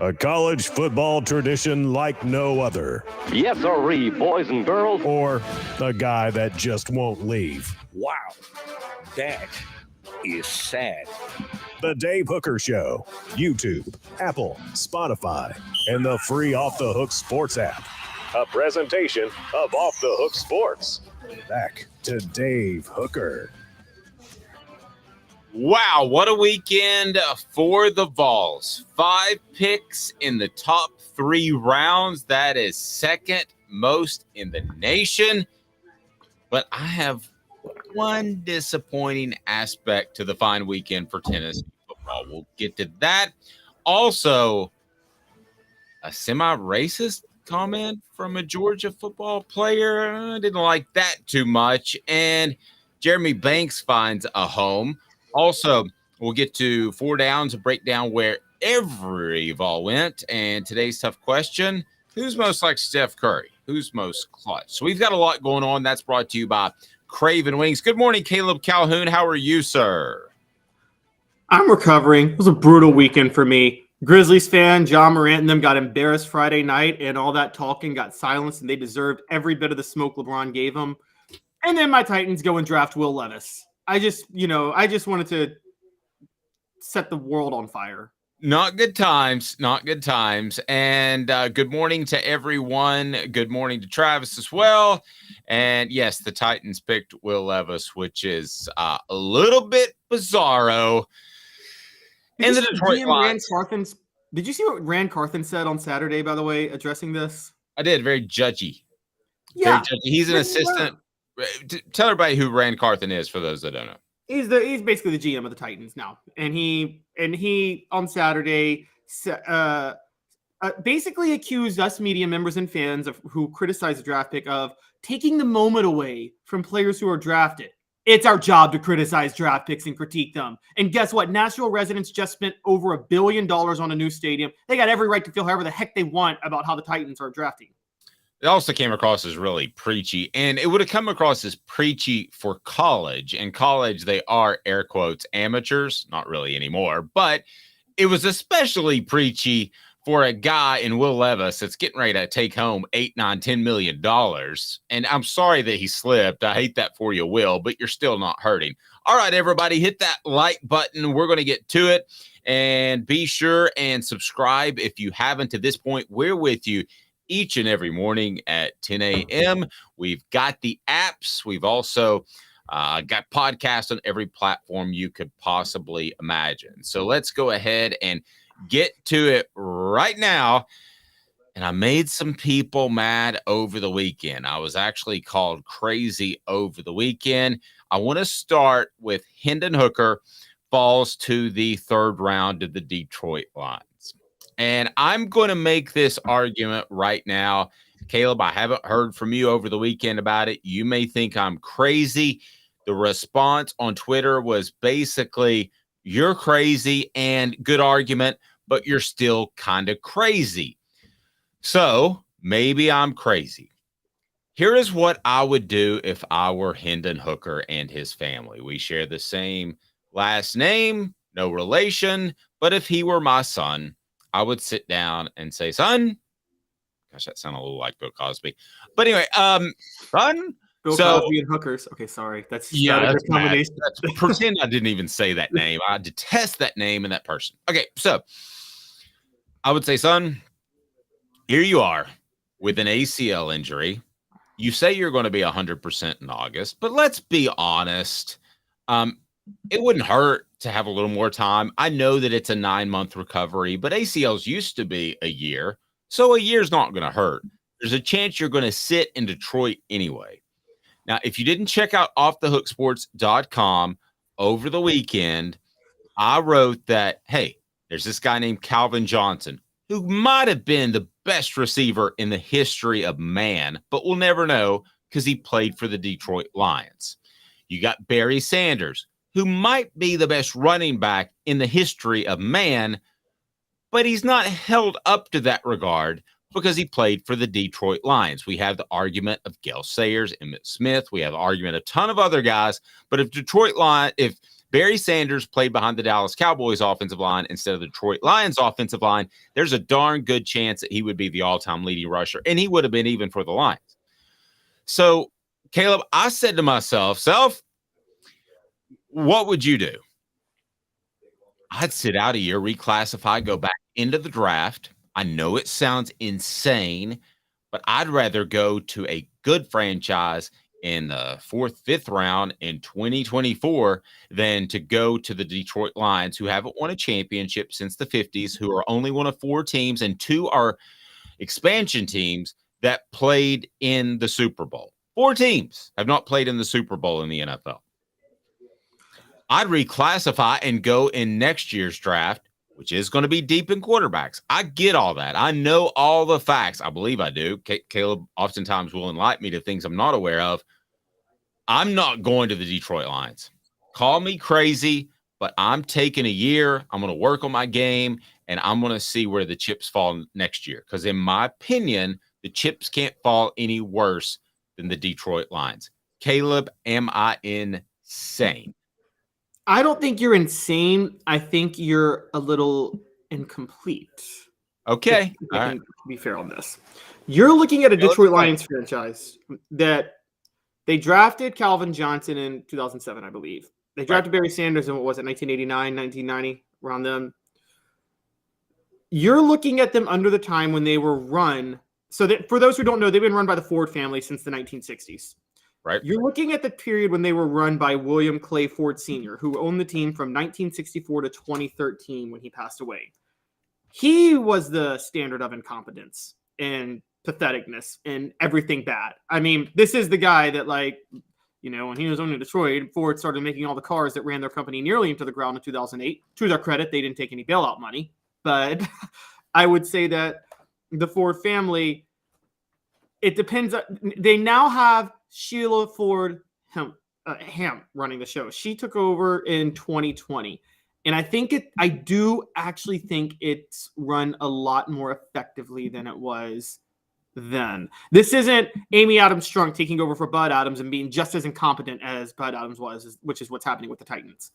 A college football tradition like no other. Yes, sirree, boys and girls. Or a guy that just won't leave. Wow, that is sad. The Dave Hooker Show. YouTube, Apple, Spotify, and the free Off the Hook Sports app. A presentation of Off the Hook Sports. Back to Dave Hooker. Wow, what a weekend for the Vols. 5 picks in the top 3 rounds. That is second most in the nation. But I have one disappointing aspect to the fine weekend for Tennessee football. We'll get to that. Also, a semi-racist comment from a Georgia football player. I didn't like that too much. And Jeremy Banks finds a home. Also, we'll get to 4 downs and break down where every Vol went. And today's tough question, who's most like Steph Curry? Who's most clutch? So we've got a lot going on. That's brought to you by Craven Wings. Good morning, Caleb Calhoun. How are you, sir? I'm recovering. It was a brutal weekend for me. Grizzlies fan, John Morant and them got embarrassed Friday night, and all that talking got silenced, and they deserved every bit of the smoke LeBron gave them. And then my Titans go and draft Will Levis. I just wanted to set the world on fire. Not good times, not good times. And good morning to everyone. Good morning to Travis as well. And yes, the Titans picked Will Levis, which is a little bit bizarro. And the Detroit Lions. Did you see what Rand Carthen said on Saturday, by the way, addressing this? I did. Very judgy. Yeah. Very judgy. He's an assistant. Tell everybody who Rand Carthen is for those that don't know. He's basically the GM of the Titans now, and he on Saturday basically accused us media members and fans who criticized the draft pick of taking the moment away from players who are drafted. It's our job to criticize draft picks and critique them. And guess what? Nashville residents just spent over $1 billion on a new stadium. They got every right to feel however the heck they want about how the Titans are drafting. It also came across as really preachy, and it would have come across as preachy for college. In college, they are, air quotes, amateurs. Not really anymore, but it was especially preachy for a guy in Will Levis that's getting ready to take home $8, $9, $10 million. And I'm sorry that he slipped. I hate that for you, Will, but you're still not hurting. All right, everybody, hit that like button. We're going to get to it, and be sure and subscribe if you haven't to this point. We're with you each and every morning at 10 a.m. We've got the apps. We've also got podcasts on every platform you could possibly imagine. So let's go ahead and get to it right now. And I made some people mad over the weekend. I was actually called crazy over the weekend. I want to start with Hendon Hooker falls to the 3rd round of the Detroit Lions. And I'm going to make this argument right now. Caleb, I haven't heard from you over the weekend about it. You may think I'm crazy. The response on Twitter was basically, you're crazy and good argument, but you're still kind of crazy. So maybe I'm crazy. Here is what I would do if I were Hendon Hooker and his family. We share the same last name, no relation, but if he were my son, I would sit down and say, son, gosh, that sounded a little like Bill Cosby. But anyway, son. Bill Cosby and hookers. Okay, sorry. That's a combination. Pretend I didn't even say that name. I detest that name and that person. Okay, so I would say, son, here you are with an ACL injury. You say you're going to be 100% in August, but let's be honest. It wouldn't hurt to have a little more time. I know that it's a 9-month recovery, but ACLs used to be a year. So a year's not going to hurt. There's a chance you're going to sit in Detroit anyway. Now, if you didn't check out offthehooksports.com over the weekend, I wrote that, hey, there's this guy named Calvin Johnson who might have been the best receiver in the history of man, but we'll never know because he played for the Detroit Lions. You got Barry Sanders, who might be the best running back in the history of man, but he's not held up to that regard because he played for the Detroit Lions. We have the argument of Gale Sayers, Emmitt Smith. We have the argument of a ton of other guys. But if Barry Sanders played behind the Dallas Cowboys offensive line instead of the Detroit Lions offensive line, there's a darn good chance that he would be the all-time leading rusher, and he would have been even for the Lions. So, Caleb, I said to myself, what would you do? I'd sit out a year, reclassify, go back into the draft. I know it sounds insane, but I'd rather go to a good franchise in the 4th, 5th round in 2024 than to go to the Detroit Lions, who haven't won a championship since the 50s, who are only one of 4 teams, and 2 are expansion teams that played in the Super Bowl. 4 teams have not played in the Super Bowl in the NFL. I'd reclassify and go in next year's draft, which is going to be deep in quarterbacks. I get all that. I know all the facts. I believe I do. Caleb oftentimes will enlighten me to things I'm not aware of. I'm not going to the Detroit Lions. Call me crazy, but I'm taking a year. I'm going to work on my game, and I'm going to see where the chips fall next year. Because in my opinion, the chips can't fall any worse than the Detroit Lions. Caleb, am I insane? I don't think you're insane. I think you're a little incomplete. Okay. If I can be fair on this. You're looking at a Detroit Lions franchise that they drafted Calvin Johnson in 2007, I believe. They drafted Barry Sanders in, 1989, 1990, around them. You're looking at them under the time when they were run. So that, for those who don't know, they've been run by the Ford family since the 1960s. Right. You're looking at the period when they were run by William Clay Ford Sr., who owned the team from 1964 to 2013 when he passed away. He was the standard of incompetence and patheticness and everything bad. I mean, this is the guy that, when he was owning Detroit, Ford started making all the cars that ran their company nearly into the ground in 2008. To their credit, they didn't take any bailout money. But I would say that the Ford family, it depends. They now have Sheila Ford Ham running the show. She took over in 2020. And I do actually think it's run a lot more effectively than it was then. This isn't Amy Adams Strunk taking over for Bud Adams and being just as incompetent as Bud Adams was, which is what's happening with the Titans.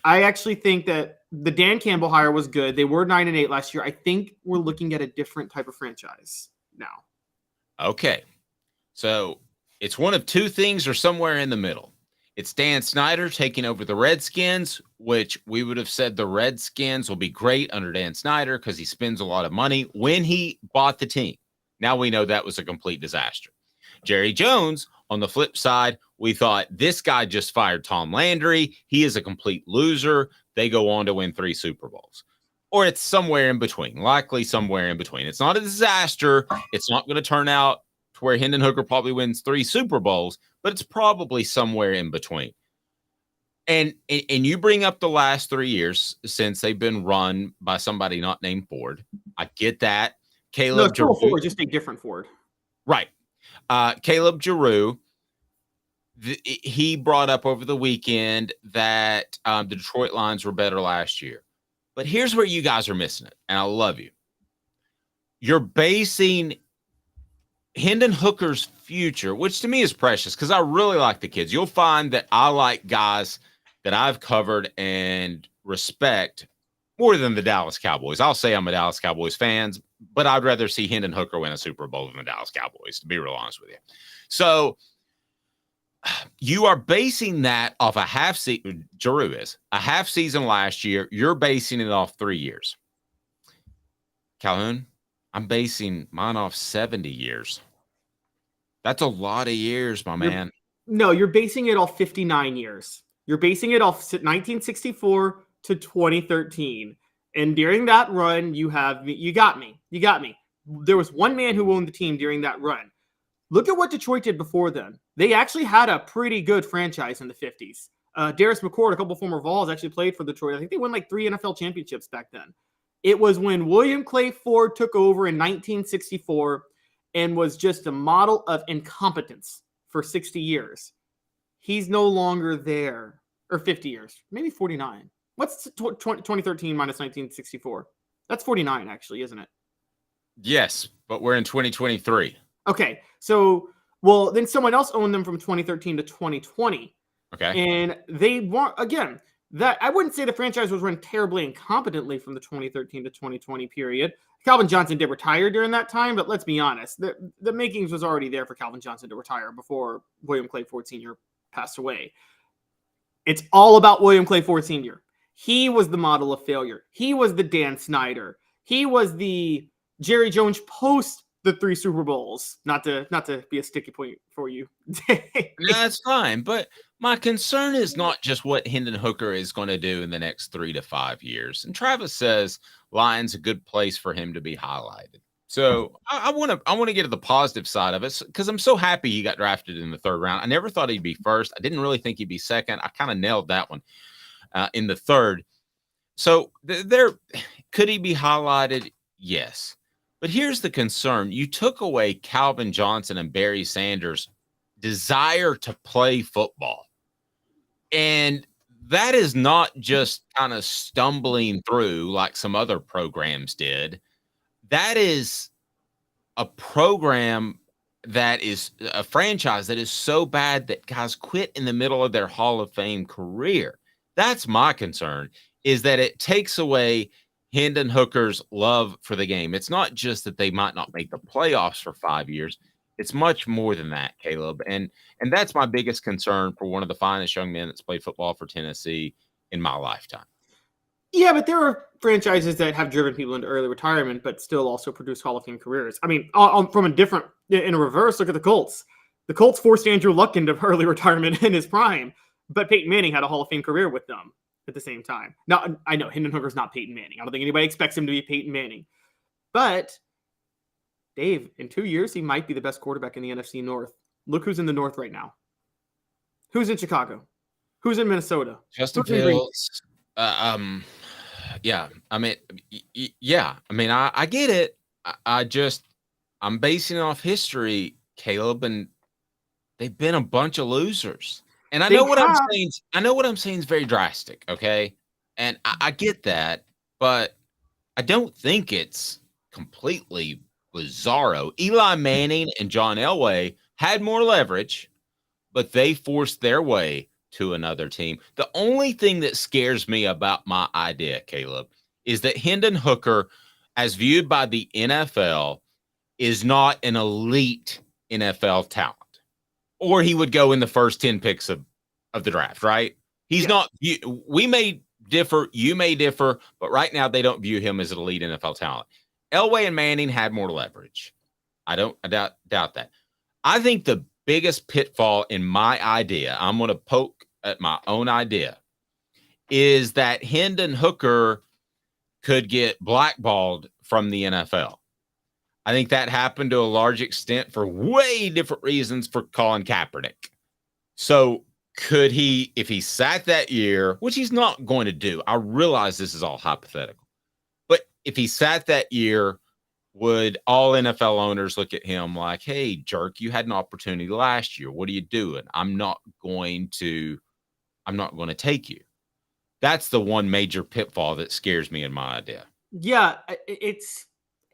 I actually think that the Dan Campbell hire was good. They were 9-8 last year. I think we're looking at a different type of franchise now. Okay. So it's one of 2 things or somewhere in the middle. It's Dan Snyder taking over the Redskins, which we would have said the Redskins will be great under Dan Snyder because he spends a lot of money when he bought the team. Now we know that was a complete disaster. Jerry Jones, on the flip side, we thought this guy just fired Tom Landry. He is a complete loser. They go on to win 3 Super Bowls. Or it's somewhere in between, likely somewhere in between. It's not a disaster. It's not going to turn out to where Hendon Hooker probably wins 3 Super Bowls, but it's probably somewhere in between. And you bring up the last 3 years since they've been run by somebody not named Ford. I get that. Caleb Giroux, Ford, just a different Ford. Right. Caleb Giroux, he brought up over the weekend that the Detroit Lions were better last year. But here's where you guys are missing it, and I love you. You're basing Hendon Hooker's future, which to me is precious because I really like the kids. You'll find that I like guys that I've covered and respect more than the Dallas Cowboys. I'll say I'm a Dallas Cowboys fan, but I'd rather see Hendon Hooker win a Super Bowl than the Dallas Cowboys, to be real honest with you. So you are basing that off a half season. Giroux is a half season last year. You're basing it off 3 years. Calhoun, I'm basing mine off 70 years. That's a lot of years, my man. No, you're basing it off 59 years. You're basing it off 1964 to 2013. And during that run, you got me. There was one man who owned the team during that run. Look at what Detroit did before then. They actually had a pretty good franchise in the 50s. Darius McCord, a couple former Vols, actually played for Detroit. I think they won 3 NFL championships back then. It was when William Clay Ford took over in 1964 and was just a model of incompetence for 60 years. He's no longer there. Or 50 years. Maybe 49. What's 2013 minus 1964? That's 49, actually, isn't it? Yes, but we're in 2023. Okay, so, then someone else owned them from 2013 to 2020. Okay. And they want, again, that I wouldn't say the franchise was run terribly incompetently from the 2013 to 2020 period. Calvin Johnson did retire during that time, but let's be honest, the makings was already there for Calvin Johnson to retire before William Clay Ford Sr. passed away. It's all about William Clay Ford Sr. He was the model of failure. He was the Dan Snyder. He was the Jerry Jones post the 3 Super Bowls. Not to be a sticky point for you. That's fine, but my concern is not just what Hendon Hooker is going to do in the next 3 to 5 years. And Travis says Lion's a good place for him to be highlighted. So I want to get to the positive side of it because I'm so happy he got drafted in the 3rd round. I never thought he'd be first. I didn't really think he'd be second. I kind of nailed that one in the 3rd. So there could he be highlighted? Yes. But here's the concern. You took away Calvin Johnson and Barry Sanders' desire to play football. And that is not just kind of stumbling through like some other programs did. That is a program that is a franchise that is so bad that guys quit in the middle of their Hall of Fame career. That's my concern, is that it takes away Hendon Hooker's love for the game. It's not just that they might not make the playoffs for 5 years. It's much more than that, Caleb. And that's my biggest concern for one of the finest young men that's played football for Tennessee in my lifetime. Yeah, but there are franchises that have driven people into early retirement, but still also produce Hall of Fame careers. I mean, in a reverse, look at the Colts. The Colts forced Andrew Luck into early retirement in his prime, but Peyton Manning had a Hall of Fame career with them at the same time. Now, I know Hendon Hooker's not Peyton Manning. I don't think anybody expects him to be Peyton Manning. But, Dave, in 2 years, he might be the best quarterback in the NFC North. Look who's in the North right now. Who's in Chicago? Who's in Minnesota? Justin Fields. Yeah. I mean, yeah. I mean, I get it. I'm basing it off history, Caleb, and they've been a bunch of losers. And I know what I'm saying. I know what I'm saying is very drastic, okay? And I get that, but I don't think it's completely bizarro. Eli Manning and John Elway had more leverage, but they forced their way to another team. The only thing that scares me about my idea, Caleb, is that Hendon Hooker, as viewed by the NFL, is not an elite NFL talent. Or he would go in the first 10 picks of the draft, right? He's not. We may differ. You may differ. But right now, they don't view him as an elite NFL talent. Elway and Manning had more leverage. I doubt that. I think the biggest pitfall in my idea, I'm going to poke at my own idea, is that Hendon Hooker could get blackballed from the NFL. I think that happened to a large extent for way different reasons for Colin Kaepernick. So could he, if he sat that year, which he's not going to do, I realize this is all hypothetical, but if he sat that year, would all NFL owners look at him like, hey, jerk, you had an opportunity last year. What are you doing? I'm not going to take you. That's the one major pitfall that scares me in my idea. Yeah, it's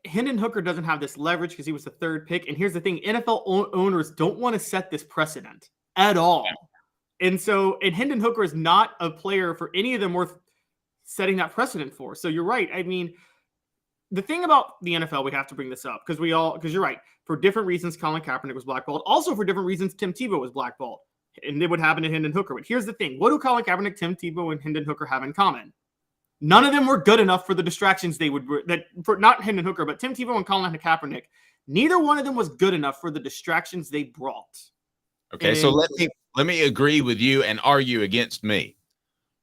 Hendon Hooker doesn't have this leverage because he was the 3rd pick. And here's the thing, NFL owners don't want to set this precedent at all. And Hendon Hooker is not a player for any of them worth setting that precedent for. So you're right. I mean, the thing about the NFL, we have to bring this up because you're right. For different reasons, Colin Kaepernick was blackballed. Also for different reasons, Tim Tebow was blackballed. And it would happen to Hendon Hooker. But here's the thing. What do Colin Kaepernick, Tim Tebow, and Hendon Hooker have in common? None of them were good enough for the distractions for not Hendon Hooker, but Tim Tebow and Colin Kaepernick. Neither one of them was good enough for the distractions they brought. Okay, so let me agree with you and argue against me.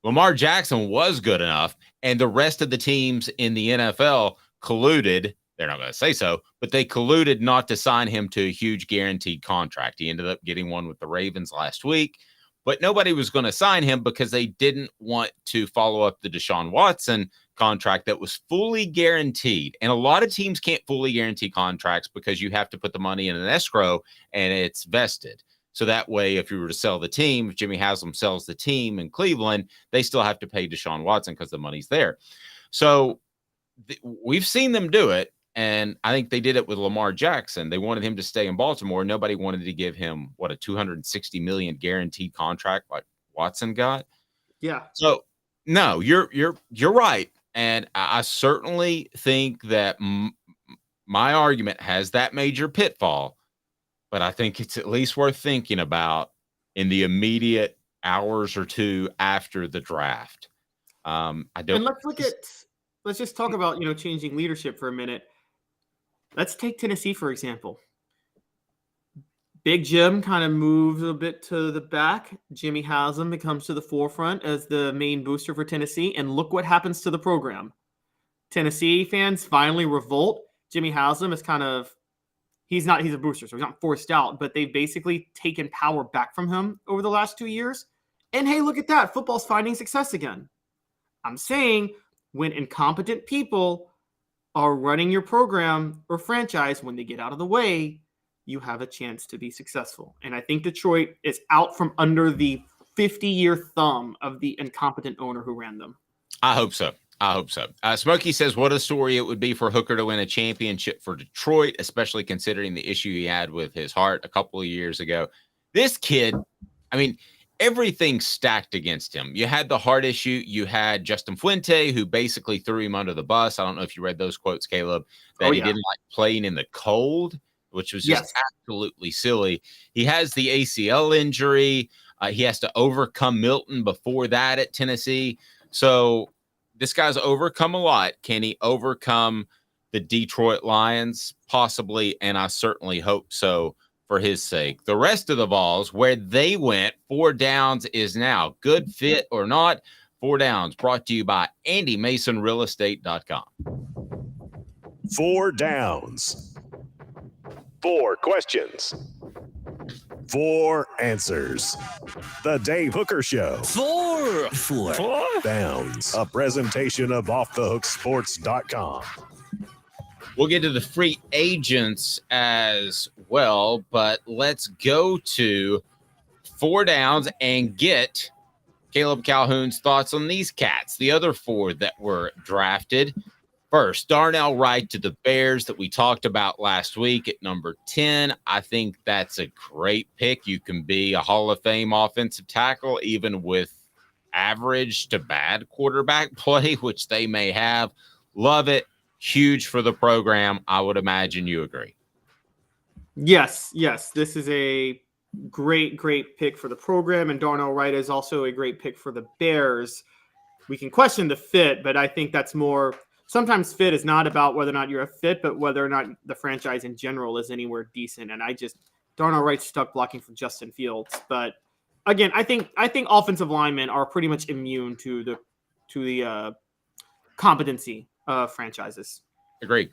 Lamar Jackson was good enough, and the rest of the teams in the NFL colluded. They're not going to say so, but they colluded not to sign him to a huge guaranteed contract. He ended up getting one with the Ravens last week. But nobody was going to sign him because they didn't want to follow up the Deshaun Watson contract that was fully guaranteed. And a lot of teams can't fully guarantee contracts because you have to put the money in an escrow and it's vested. So that way, if you were to sell the team, if Jimmy Haslam sells the team in Cleveland, they still have to pay Deshaun Watson because the money's there. So we've seen them do it. And I think they did it with Lamar Jackson. They wanted him to stay in Baltimore. Nobody wanted to give him, a $260 million guaranteed contract like Watson got. Yeah. So No, you're right, and I certainly think that my argument has that major pitfall, but I think it's at least worth thinking about in the immediate hours or two after the draft. I don't. And let's just talk about, changing leadership for a minute. Let's take Tennessee, for example. Big Jim kind of moves a bit to the back. Jimmy Haslam becomes to the forefront as the main booster for Tennessee. And look what happens to the program. Tennessee fans finally revolt. Jimmy Haslam is he's a booster, so he's not forced out, but they've basically taken power back from him over the last 2 years. And hey, look at that. Football's finding success again. I'm saying when incompetent people are running your program or franchise, when they get out of the way, you have a chance to be successful. And I think Detroit is out from under the 50-year thumb of the incompetent owner who ran them. I hope so. Smokey says, what a story it would be for Hooker to win a championship for Detroit, especially considering the issue he had with his heart a couple of years ago. This kid, I mean, everything stacked against him. You had the heart issue. You had Justin Fuente, who basically threw him under the bus. I don't know if you read those quotes, Caleb, that he didn't like playing in the cold, which was just absolutely silly. He has the ACL injury. He has to overcome Milton before that at Tennessee. So this guy's overcome a lot. Can he overcome the Detroit Lions? Possibly, and I certainly hope so for his sake. The rest of the Vols, where they went, 4 Downs is now. Good fit or not, 4 Downs brought to you by AndyMasonRealEstate.com. 4 Downs. 4 questions. 4 answers. The Dave Hooker Show. 4 Downs. A presentation of OffTheHookSports.com. We'll get to the free agents as well, but let's go to 4 Downs and get Caleb Calhoun's thoughts on these cats, the other 4 that were drafted. First, Darnell Wright to the Bears that we talked about last week at number 10. I think that's a great pick. You can be a Hall of Fame offensive tackle, even with average to bad quarterback play, which they may have. Love it. Huge for the program. I would imagine you agree. Yes. This is a great pick for the program, and Darnell Wright is also a great pick for the Bears. We can question the fit, but I think that's more – sometimes fit is not about whether or not you're a fit, but whether or not the franchise in general is anywhere decent. And Darnell Wright's stuck blocking for Justin Fields. But again, I think offensive linemen are pretty much immune to the competency of franchises. Agree.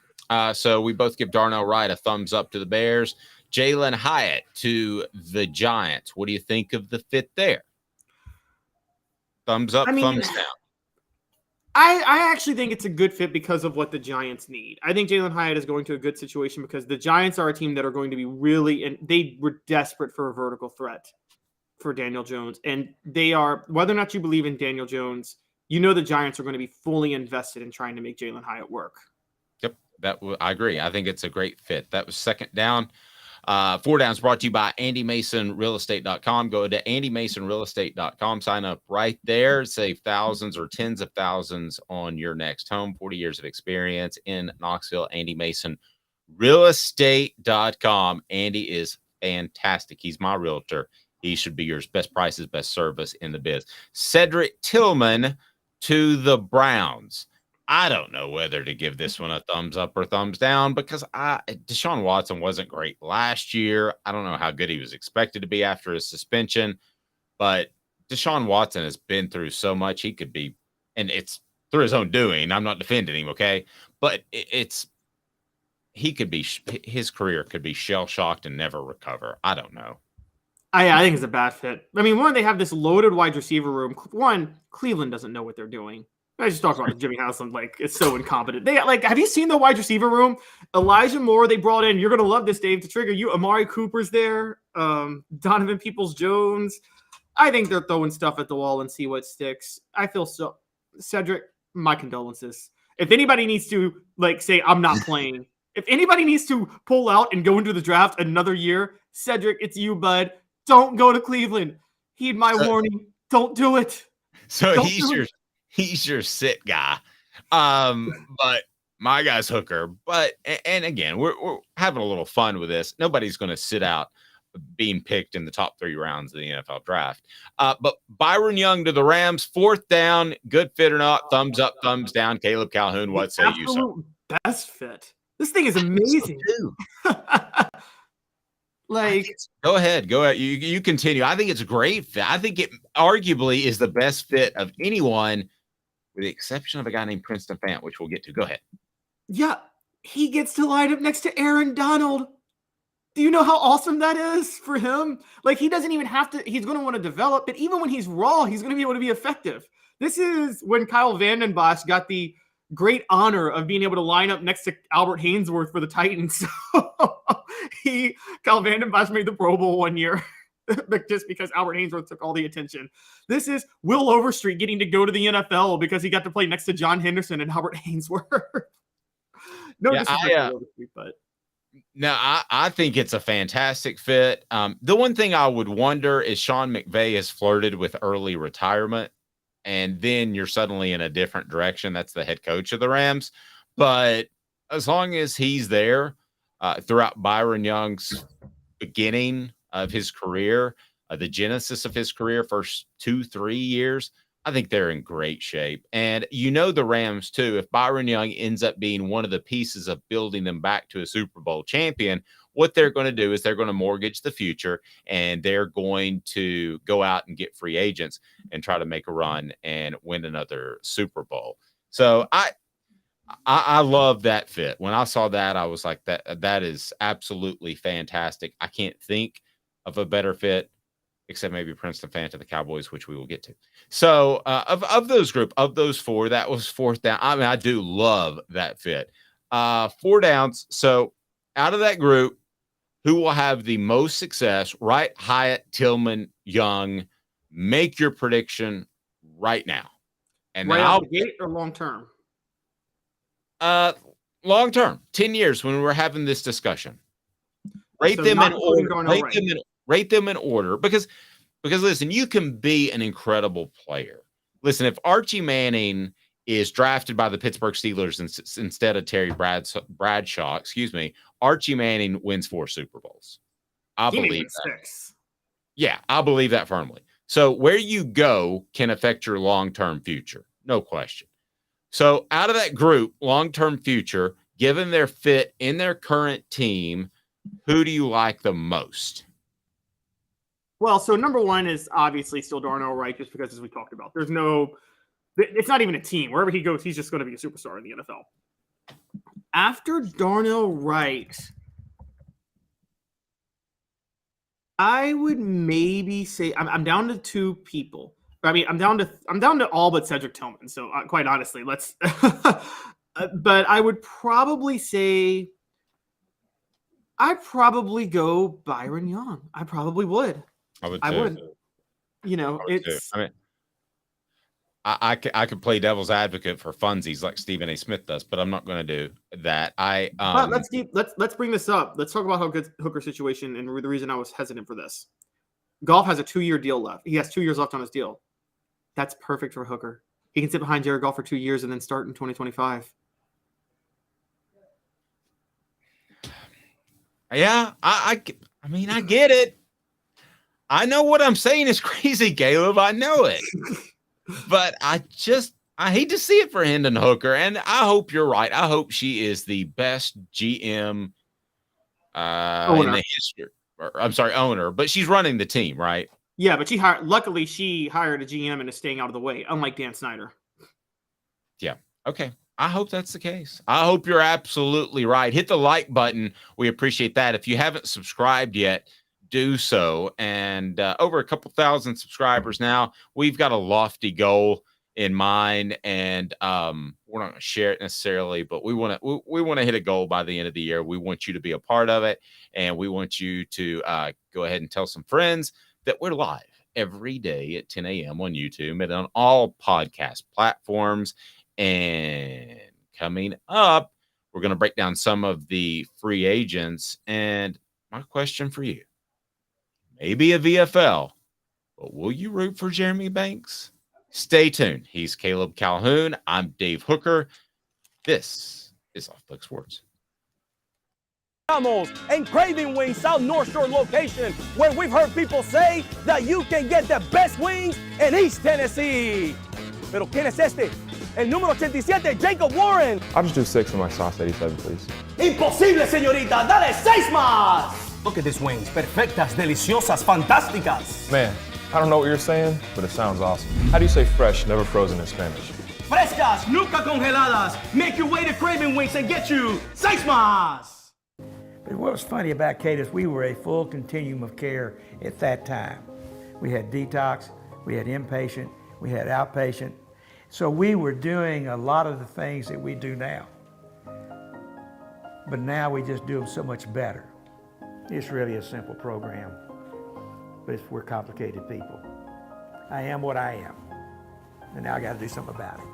So we both give Darnell Wright a thumbs up to the Bears. Jalen Hyatt to the Giants. What do you think of the fit there? Thumbs up, thumbs down. I actually think it's a good fit because of what the Giants need. I think Jalen Hyatt is going to a good situation because the Giants are a team that are going to be and they were desperate for a vertical threat for Daniel Jones. And they are, whether or not you believe in Daniel Jones, the Giants are going to be fully invested in trying to make Jalen Hyatt work. Yep, I agree. I think it's a great fit. That was second down. 4 Downs brought to you by AndyMasonRealEstate.com. Go to AndyMasonRealEstate.com. Sign up right there. Save thousands or tens of thousands on your next home. 40 years of experience in Knoxville. AndyMasonRealEstate.com. Andy is fantastic. He's my realtor. He should be yours. Best prices, best service in the biz. Cedric Tillman to the Browns. I don't know whether to give this one a thumbs up or thumbs down because Deshaun Watson wasn't great last year. I don't know how good he was expected to be after his suspension, but Deshaun Watson has been through so much. He could be, and it's through his own doing. I'm not defending him, okay? But his career could be shell-shocked and never recover. I don't know. I think it's a bad fit. I mean, they have this loaded wide receiver room. Cleveland doesn't know what they're doing. I just talked about Jimmy Haslam, it's so incompetent. Have you seen the wide receiver room? Elijah Moore, they brought in. You're going to love this, Dave, to trigger you. Amari Cooper's there. Donovan Peoples-Jones. I think they're throwing stuff at the wall and see what sticks. I feel so. Cedric, my condolences. If anybody needs to, say, I'm not playing. If anybody needs to pull out and go into the draft another year, Cedric, it's you, bud. Don't go to Cleveland. Heed my warning. Don't do it. So He's your sit guy. But my guy's Hooker. But and again, we're having a little fun with this. Nobody's going to sit out being picked in the top 3 rounds of the NFL draft. But Byron Young to the Rams, 4th down, good fit or not, thumbs up, thumbs down. Caleb Calhoun, what say you, sir? Absolute best fit. This thing is amazing. Like, go ahead. You continue. I think it's a great fit. I think it arguably is the best fit of anyone, with the exception of a guy named Princeton Fant, which we'll get to. Go ahead. yeah, he gets to line up next to Aaron Donald. Do you know how awesome that is for him? Like, he doesn't even have to, he's going to want to develop, but even when he's raw, he's going to be able to be effective. This is when Kyle Vanden Bosch got the great honor of being able to line up next to Albert Hainsworth for the Titans. Kyle Vanden Bosch made the Pro Bowl one year just because Albert Hainsworth took all the attention. This is Will Overstreet getting to go to the NFL because he got to play next to John Henderson and Albert Hainsworth. No, yeah, but no, I think it's a fantastic fit. The one thing I would wonder is Sean McVay has flirted with early retirement, and then you're suddenly in a different direction. That's the head coach of the Rams. But as long as he's there throughout Byron Young's beginning of his career, the genesis of his career, first 2-3 years, I think they're in great shape. And you know the Rams, too, if Byron Young ends up being one of the pieces of building them back to a Super Bowl champion, what they're going to do is they're going to mortgage the future, and they're going to go out and get free agents and try to make a run and win another Super Bowl. So I love that fit. When I saw that, I was like, that is absolutely fantastic. I can't think of a better fit, except maybe Princeton Fant to the Cowboys, which we will get to. So of those 4, that was 4th down. I mean, I do love that fit. 4 downs. So out of that group, who will have the most success? Wright, Hyatt, Tillman, Young. Make your prediction right now. And right then out the gate or long term? Long term, 10 years when we're having this discussion. Rate So them not in order. including Darnell Rate them in order because listen, you can be an incredible player. Listen, if Archie Manning is drafted by the Pittsburgh Steelers instead of Terry Bradshaw, Archie Manning wins 4 Super Bowls. I believe that. 6. Yeah, I believe that firmly. So where you go can affect your long-term future. No question. So out of that group, long-term future, given their fit in their current team, who do you like the most? Well, so number 1 is obviously still Darnell Wright, just because, as we talked about, it's not even a team. Wherever he goes, he's just going to be a superstar in the NFL. After Darnell Wright, I would maybe say I'm down to 2 people. I mean, I'm down to all but Cedric Tillman. So quite honestly, let's. But I would probably say I'd probably go Byron Young. I probably would. I would. You know, it's. I mean, I could play devil's advocate for funsies like Stephen A. Smith does, but I'm not going to do that. But let's bring this up. Let's talk about how good Hooker's situation and the reason I was hesitant for this. Goff has a 2-year deal left. He has 2 years left on his deal. That's perfect for Hooker. He can sit behind Jared Goff for 2 years and then start in 2025. Yeah, I mean, I get it. I know what I'm saying is crazy, Caleb. I know it. But I hate to see it for Hendon Hooker, and I hope you're right. I hope she is the best GM in the history. Owner, but she's running the team, right? Yeah, but luckily she hired a GM and is staying out of the way, unlike Dan Snyder. Yeah. Okay. I hope that's the case. I hope you're absolutely right. Hit the like button. We appreciate that. If you haven't subscribed yet, do so. And over a couple thousand subscribers now. We've got a lofty goal in mind, and we're not going to share it necessarily, but we want to hit a goal by the end of the year. We want you to be a part of it, and we want you to go ahead and tell some friends that we're live every day at 10 a.m. on YouTube and on all podcast platforms. And coming up, we're going to break down some of the free agents. And my question for you, maybe a VFL, but will you root for Jeremy Banks? Stay tuned. He's Caleb Calhoun. I'm Dave Hooker. This is Off the Hook Sports. And Craving Wings South North Shore location, where we've heard people say that you can get the best wings in East Tennessee. Pero ¿quién es este? El número 87, Jacob Warren. I'll just do 6 with my sauce 87, please. Imposible, señorita. Dale 6 más. Look at these wings. Perfectas, deliciosas, fantásticas. Man, I don't know what you're saying, but it sounds awesome. How do you say fresh, never frozen in Spanish? Frescas, nunca congeladas. Make your way to Craving Wings and get you 6 más. But what was funny about Kate is we were a full continuum of care at that time. We had detox, we had inpatient, we had outpatient. So we were doing a lot of the things that we do now. But now we just do them so much better. It's really a simple program, but we're complicated people. I am what I am, and now I got to do something about it.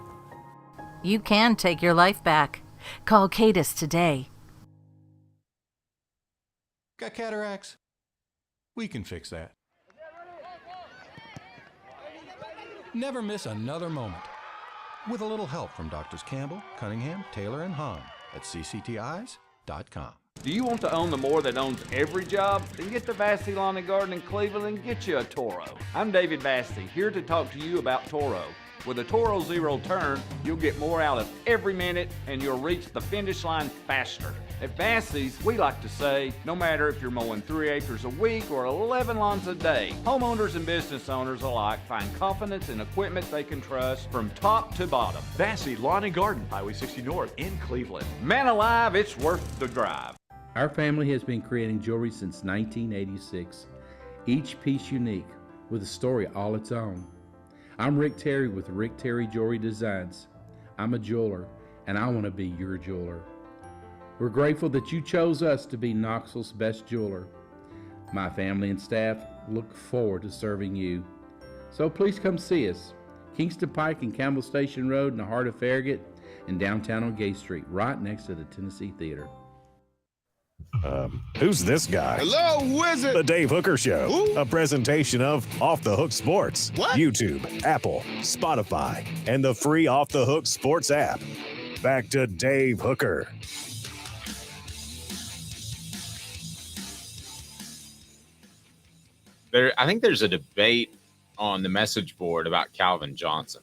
You can take your life back. Call Cadis today. Got cataracts? We can fix that. Never miss another moment. With a little help from Doctors Campbell, Cunningham, Taylor, and Hahn at cctis.com. Do you want to own the more that owns every job? Then get to Vassey Lawn and Garden in Cleveland and get you a Toro. I'm David Vassey, here to talk to you about Toro. With a Toro Zero Turn, you'll get more out of every minute and you'll reach the finish line faster. At Vassey's, we like to say, no matter if you're mowing 3 acres a week or 11 lawns a day, homeowners and business owners alike find confidence in equipment they can trust from top to bottom. Vassey Lawn and Garden, Highway 60 North in Cleveland. Man alive, it's worth the drive. Our family has been creating jewelry since 1986, each piece unique with a story all its own. I'm Rick Terry with Rick Terry Jewelry Designs. I'm a jeweler, and I want to be your jeweler. We're grateful that you chose us to be Knoxville's best jeweler. My family and staff look forward to serving you. So please come see us. Kingston Pike and Campbell Station Road in the heart of Farragut and downtown on Gay Street, right next to the Tennessee Theater. Who's this guy? Hello, who is it? The Dave Hooker Show, Who? a presentation of Off the Hook Sports, What? YouTube, Apple, Spotify, and the free Off the Hook Sports app. Back to Dave Hooker. I think there's a debate on the message board about Calvin Johnson.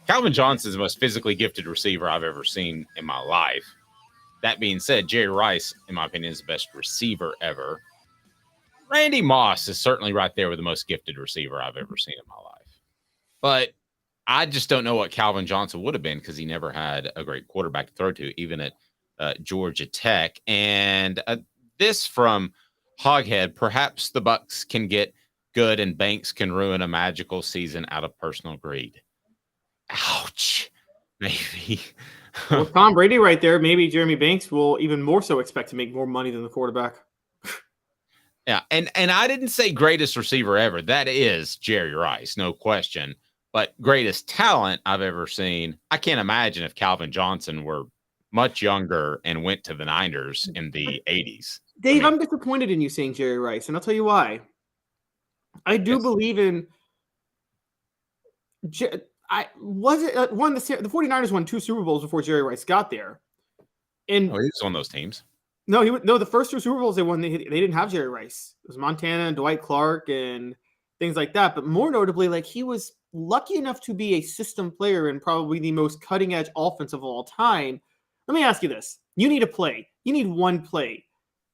Calvin Johnson is the most physically gifted receiver I've ever seen in my life. That being said, Jerry Rice, in my opinion, is the best receiver ever. Randy Moss is certainly right there with the most gifted receiver I've ever seen in my life. But I just don't know what Calvin Johnson would have been because he never had a great quarterback to throw to, even at Georgia Tech. And this from Hoghead, perhaps the Bucks can get good and Banks can ruin a magical season out of personal greed. Ouch. Maybe. Well, Tom Brady right there. Maybe Jeremy Banks will even more so expect to make more money than the quarterback. Yeah, and I didn't say greatest receiver ever. That is Jerry Rice, no question. But greatest talent I've ever seen, I can't imagine if Calvin Johnson were much younger and went to the Niners in the 80s. Dave, I'm disappointed in you saying Jerry Rice, and I'll tell you why. I do believe in the 49ers won 2 Super Bowls before Jerry Rice got there. And he was on those teams. No, the first 2 Super Bowls they won, they didn't have Jerry Rice. It was Montana and Dwight Clark and things like that. But more notably, like, he was lucky enough to be a system player and probably the most cutting edge offense of all time. Let me ask you this. You need a play. You need one play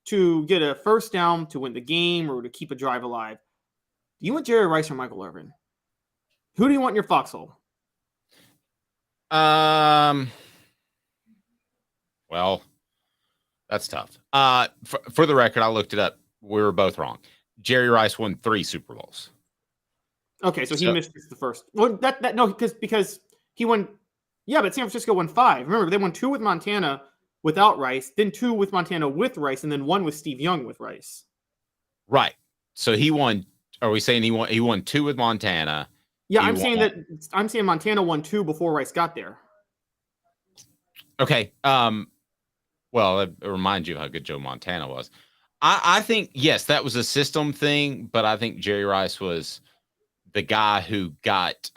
to get a first down to win the game or to keep a drive alive. Do you want Jerry Rice or Michael Irvin? Who do you want in your foxhole? Well, that's tough. For the record, I looked it up. We were both wrong. Jerry Rice won 3 Super Bowls. Okay, so he missed the first. Well, because he won. Yeah, but San Francisco won 5. Remember, they won 2 with Montana without Rice, then 2 with Montana with Rice, and then 1 with Steve Young with Rice. Right. So he won. Are we saying he won 2 with Montana? Yeah, I'm saying Montana won 2 before Rice got there. Okay. Well, it reminds you of how good Joe Montana was. I think, yes, that was a system thing, but I think Jerry Rice was the guy who got,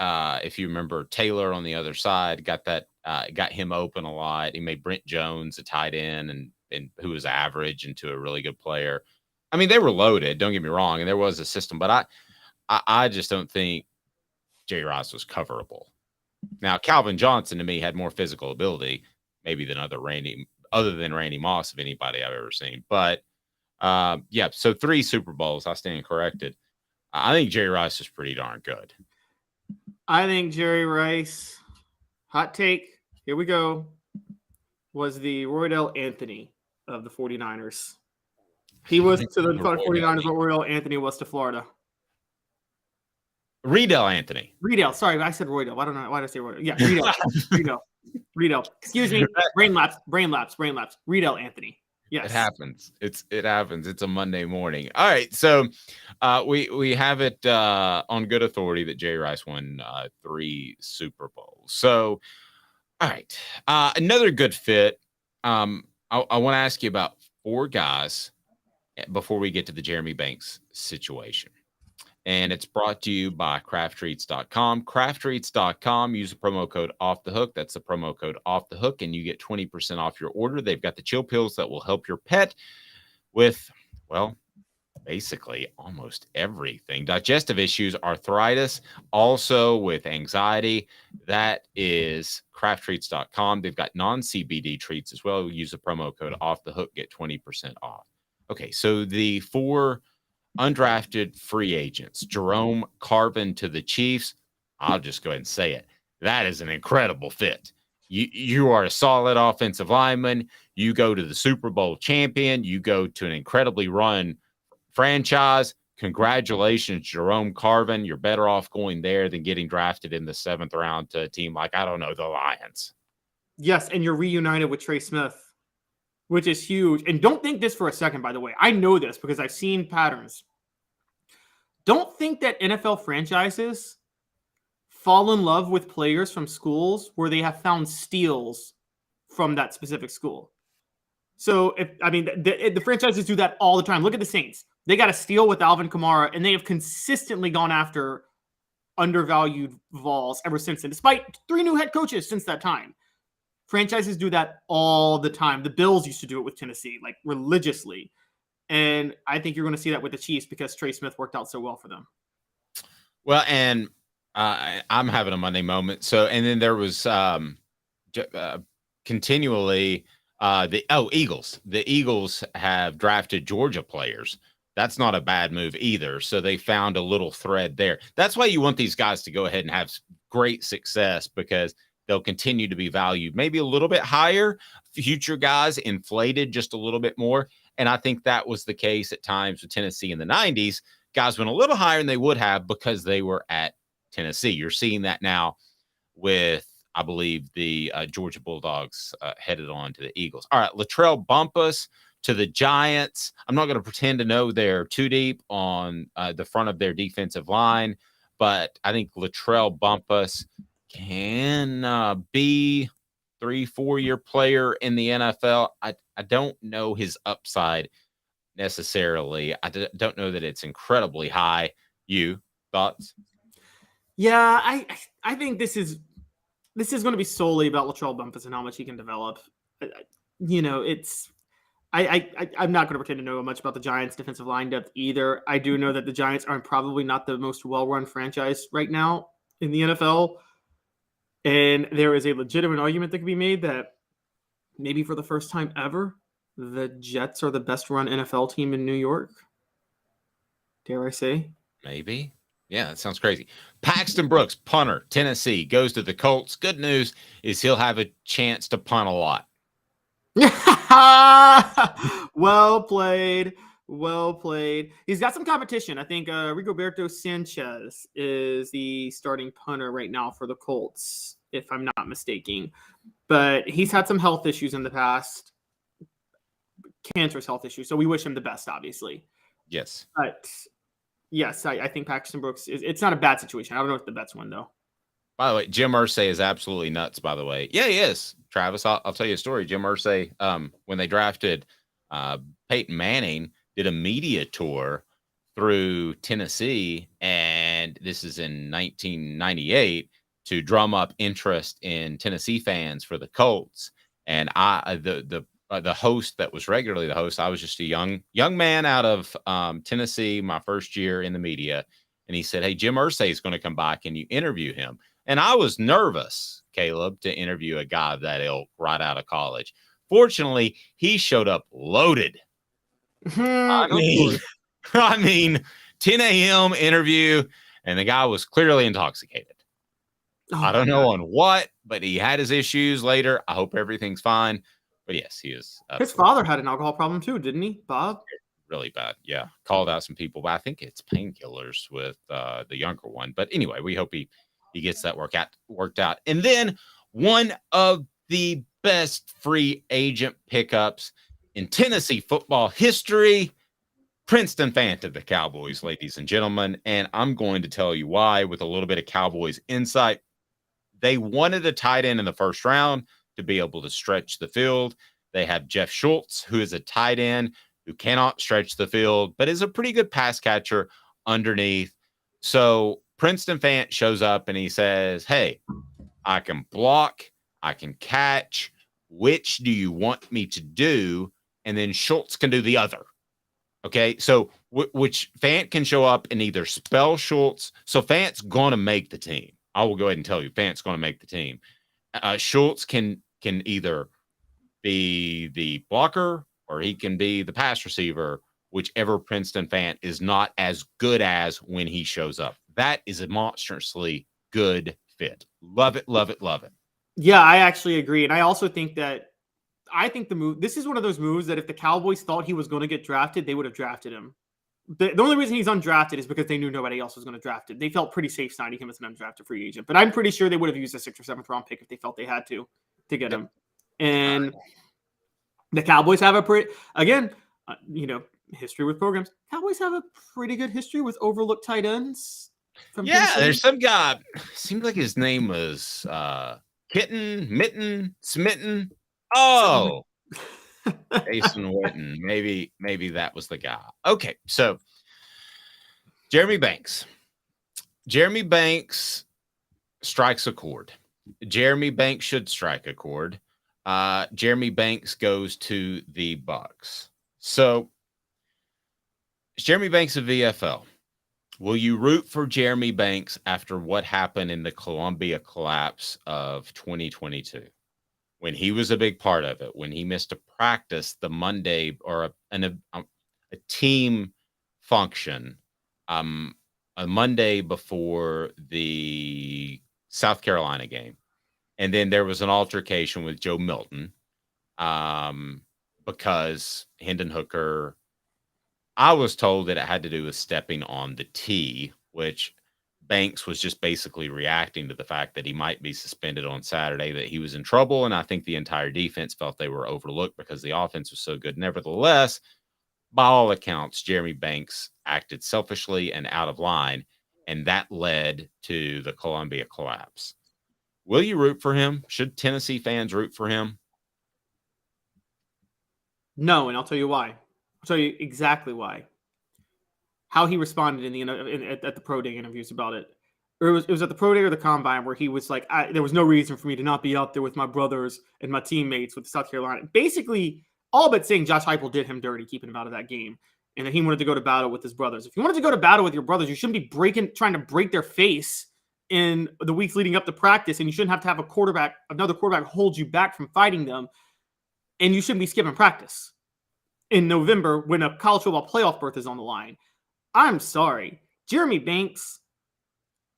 if you remember, Taylor on the other side, got him open a lot. He made Brent Jones a tight end and who was average into a really good player. I mean, they were loaded, don't get me wrong, and there was a system, but I just don't think Jerry Rice was coverable. Now, Calvin Johnson to me had more physical ability, maybe than other than Randy Moss of anybody I've ever seen. But yeah, so 3 Super Bowls. I stand corrected. I think Jerry Rice is pretty darn good. I think Jerry Rice, hot take, here we go, was the Roydell Anthony of the 49ers. He was to the 49ers what Roydell Anthony was to Florida. Riedel Anthony. Riedel. Sorry, I said Roydell. I don't know. Why did I say Roydell? Yeah, Riedel. Riedel. Excuse me. Brain lapse. Riedel Anthony. Yes. It happens. It happens. It's a Monday morning. All right. So we have it on good authority that Jerry Rice won 3 Super Bowls. So, all right. Another good fit. I want to ask you about 4 guys before we get to the Jeremy Banks situation. And it's brought to you by crafttreats.com. Crafttreats.com. Use the promo code OFFTHEHOOK. That's the promo code OFFTHEHOOK, and you get 20% off your order. They've got the chill pills that will help your pet with, well, basically almost everything. Digestive issues, arthritis, also with anxiety. That is crafttreats.com. They've got non-CBD treats as well. Use the promo code OFFTHEHOOK. Get 20% off. Okay, so the 4 undrafted free agents, Jerome Carvin to the Chiefs. I'll just go ahead and say it. That is an incredible fit. You are a solid offensive lineman. You go to the Super Bowl champion. You go to an incredibly run franchise. Congratulations, Jerome Carvin. You're better off going there than getting drafted in the 7th round to a team like, I don't know, the Lions. Yes, and you're reunited with Trey Smith, which is huge. And don't think this for a second, by the way. I know this because I've seen patterns. Don't think that NFL franchises fall in love with players from schools where they have found steals from that specific school. So, the franchises do that all the time. Look at the Saints. They got a steal with Alvin Kamara, and they have consistently gone after undervalued Vols ever since then, despite 3 new head coaches since that time. Franchises do that all the time. The Bills used to do it with Tennessee, like religiously. And I think you're going to see that with the Chiefs because Trey Smith worked out so well for them. Well, and I'm having a Monday moment. So, and then there was continually Eagles. The Eagles have drafted Georgia players. That's not a bad move either. So they found a little thread there. That's why you want these guys to go ahead and have great success, because they'll continue to be valued maybe a little bit higher. Future guys inflated just a little bit more. And I think that was the case at times with Tennessee in the 90s. Guys went a little higher than they would have because they were at Tennessee. You're seeing that now with, I believe, the Georgia Bulldogs headed on to the Eagles. All right, Latrell Bumpus to the Giants. I'm not going to pretend to know they're too deep on the front of their defensive line, but I think Latrell Bumpus can be 3-4 year player in the NFL. I don't know his upside necessarily. I don't know that it's incredibly high. You thoughts? Yeah, I think this is going to be solely about Latrell Bumpus and how much he can develop. I'm not going to pretend to know much about the Giants' defensive line depth either. I do know that the Giants are probably not the most well-run franchise right now in the NFL. And there is a legitimate argument that can be made that maybe for the first time ever, the Jets are the best run NFL team in New York. Dare I say? Maybe. Yeah, that sounds crazy. Paxton Brooks, punter, Tennessee, goes to the Colts. Good news is he'll have a chance to punt a lot. Well played. Well played. He's got some competition. I think Rigoberto Sanchez is the starting punter right now for the Colts, if I'm not mistaken. But he's had some health issues in the past, cancerous health issues. So we wish him the best, obviously. Yes. But yes, I think Paxton Brooks it's not a bad situation. I don't know if the best one though. By the way, Jim Irsay is absolutely nuts, by the way. Yeah, he is. Travis, I'll tell you a story. Jim Irsay, when they drafted Peyton Manning, did a media tour through Tennessee, and and this is in 1998, to drum up interest in Tennessee fans for the Colts. And the host that was regularly the host, I was just a young man out of Tennessee, my first year in the media. And he said, "Hey, Jim Irsay is going to come by. Can you interview him?" And I was nervous, Caleb, to interview a guy of that ilk right out of college. Fortunately, he showed up loaded. I mean, 10 a.m. interview, and the guy was clearly intoxicated. I don't know on what, but he had his issues later. I hope everything's fine. But yes, he is. His father had an alcohol problem too, didn't he, Bob? Really bad. Yeah. Called out some people, but I think it's painkillers with the younger one. But anyway, we hope he gets that worked out. And then one of the best free agent pickups in Tennessee football history, Princeton Fant to the Cowboys, ladies and gentlemen. And I'm going to tell you why with a little bit of Cowboys insight. They wanted a tight end in the first round to be able to stretch the field. They have Jeff Schultz, who is a tight end who cannot stretch the field, but is a pretty good pass catcher underneath. So Princeton Fant shows up and he says, "Hey, I can block, I can catch. Which do you want me to do?" And then Schultz can do the other. Okay, so which Fant can show up and either spell Schultz. So Fant's going to make the team. I will go ahead and tell you, Fant's going to make the team. Schultz can either be the blocker or he can be the pass receiver, whichever Princeton Fant is not as good as when he shows up. That is a monstrously good fit. Love it, love it, love it. Yeah, I actually agree. And I also think the move, this is one of those moves that if the Cowboys thought he was going to get drafted, they would have drafted him. The only reason he's undrafted is because they knew nobody else was going to draft him. They felt pretty safe signing him as an undrafted free agent. But I'm pretty sure they would have used a 6th or 7th round pick if they felt they had to get him. And the Cowboys have history with programs. Cowboys have a pretty good history with overlooked tight ends. There's some guy, seems like his name was Smitten. Oh, Jason Witten. Maybe that was the guy. Okay, so Jeremy Banks. Jeremy Banks strikes a chord. Jeremy Banks should strike a chord. Jeremy Banks goes to the Bucks. So is Jeremy Banks a VFL? Will you root for Jeremy Banks after what happened in the Columbia collapse of 2022? When he was a big part of it, when he missed a practice the Monday or a team function, a Monday before the South Carolina game. And then there was an altercation with Joe Milton because Hendon Hooker, I was told that it had to do with stepping on the tee, which Banks was just basically reacting to the fact that he might be suspended on Saturday, that he was in trouble. And I think the entire defense felt they were overlooked because the offense was so good. Nevertheless, by all accounts, Jeremy Banks acted selfishly and out of line, and that led to the Columbia collapse. Will you root for him? Should Tennessee fans root for him? No, and I'll tell you why. I'll tell you exactly why. How he responded at the pro day interviews about it. Or it was at the pro day or the combine where he was like, there was no reason for me to not be out there with my brothers and my teammates with South Carolina. Basically, all but saying Josh Heupel did him dirty, keeping him out of that game, and that he wanted to go to battle with his brothers. If you wanted to go to battle with your brothers, you shouldn't be trying to break their face in the weeks leading up to practice, and you shouldn't have to have another quarterback hold you back from fighting them, and you shouldn't be skipping practice in November when a college football playoff berth is on the line. I'm sorry. Jeremy Banks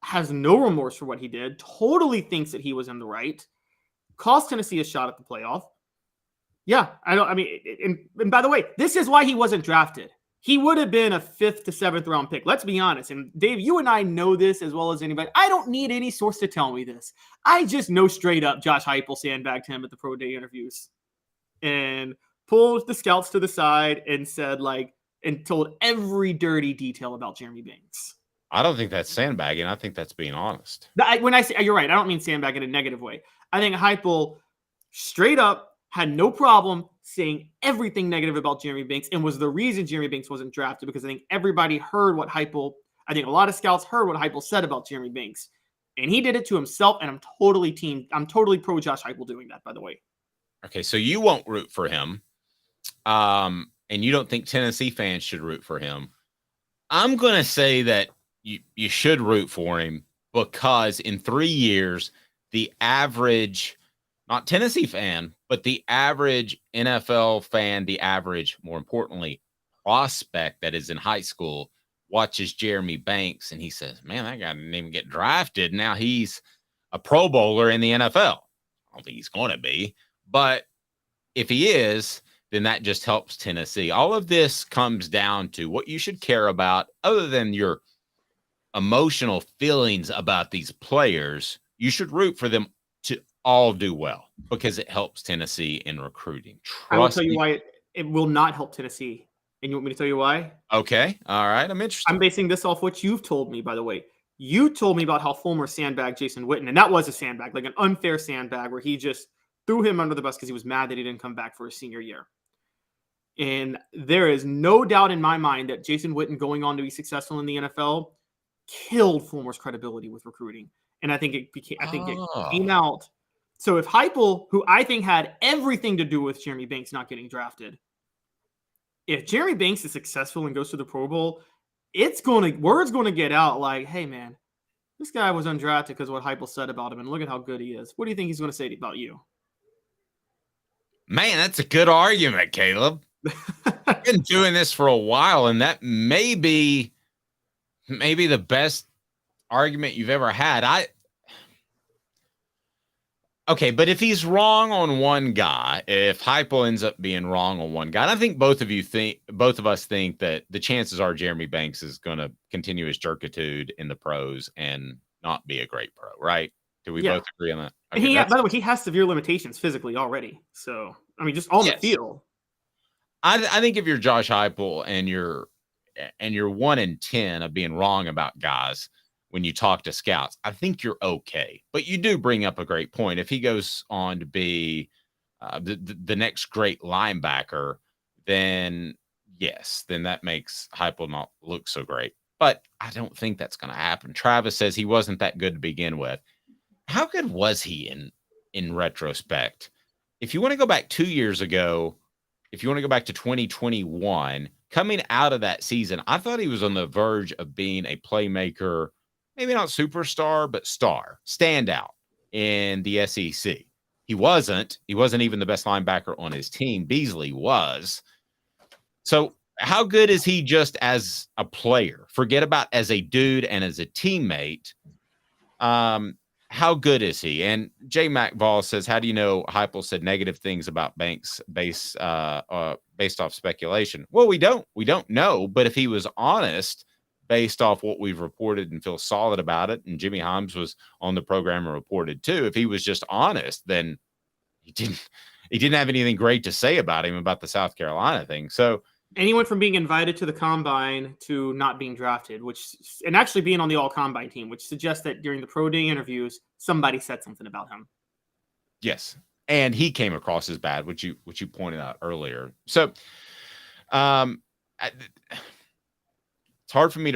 has no remorse for what he did, totally thinks that he was in the right, cost Tennessee a shot at the playoff. Yeah, and by the way, this is why he wasn't drafted. He would have been a 5th to 7th round pick. Let's be honest. And Dave, you and I know this as well as anybody. I don't need any source to tell me this. I just know straight up Josh Heupel sandbagged him at the pro day interviews and pulled the scouts to the side and said, and told every dirty detail about Jeremy Banks. I don't think that's sandbagging. I think that's being honest. When I say, you're right, I don't mean sandbag in a negative way. I think Heupel straight up had no problem saying everything negative about Jeremy Banks and was the reason Jeremy Banks wasn't drafted, because I think everybody heard what Heupel, I think a lot of scouts heard what Heupel said about Jeremy Banks, and he did it to himself. And I'm totally pro Josh Heupel doing that, by the way. Okay, so you won't root for him, and you don't think Tennessee fans should root for him. I'm going to say that you should root for him because in 3 years, the average, not Tennessee fan, but the average NFL fan, the average, more importantly, prospect that is in high school watches Jeremy Banks and he says, man, that guy didn't even get drafted. Now he's a Pro Bowler in the NFL. I don't think he's going to be, but if he is, then that just helps Tennessee. All of this comes down to what you should care about other than your emotional feelings about these players. You should root for them to all do well because it helps Tennessee in recruiting. I will tell you why it will not help Tennessee. And you want me to tell you why? Okay. All right. I'm interested. I'm basing this off what you've told me, by the way. You told me about how Fulmer sandbagged Jason Witten, and that was a sandbag, like an unfair sandbag where he just threw him under the bus because he was mad that he didn't come back for his senior year. And there is no doubt in my mind that Jason Witten going on to be successful in the NFL killed Fulmer's credibility with recruiting. And I think it came out. So if Heupel, who I think had everything to do with Jeremy Banks not getting drafted, if Jeremy Banks is successful and goes to the Pro Bowl, word's going to get out like, hey man, this guy was undrafted because of what Heupel said about him, and look at how good he is. What do you think he's going to say about you? Man, that's a good argument, Caleb. I've been doing this for a while, and that may be the best argument you've ever had. Okay, but if he's wrong on one guy, if Heupel ends up being wrong on one guy, and I think both of us think that the chances are Jeremy Banks is going to continue his jerkitude in the pros and not be a great pro, right? Do we both agree on that? Okay, by the way, he has severe limitations physically already. So, I mean, just on the field. I think if you're Josh Heupel and you're 1-10 of being wrong about guys when you talk to scouts, I think you're okay. But you do bring up a great point. If he goes on to be the next great linebacker, then yes, then that makes Heupel not look so great. But I don't think that's going to happen. Travis says he wasn't that good to begin with. How good was he in retrospect? If you want to go back 2 years ago, if you want to go back to 2021, coming out of that season, I thought he was on the verge of being a playmaker, maybe not superstar, but standout in the SEC. He wasn't even the best linebacker on his team. Beasley was. So how good is he just as a player? Forget about as a dude and as a teammate. How good is he? And J. Mac Vols says, how do you know Heupel said negative things about Banks based off speculation? Well, we don't know, but if he was honest based off what we've reported and feel solid about it, and Jimmy Himes was on the program and reported too, if he was just honest, then he didn't have anything great to say about him about the South Carolina thing. So, and he went from being invited to the combine to not being drafted, and actually being on the all combine team, which suggests that during the pro day interviews, somebody said something about him. Yes. And he came across as bad, which you pointed out earlier. So, it's hard for me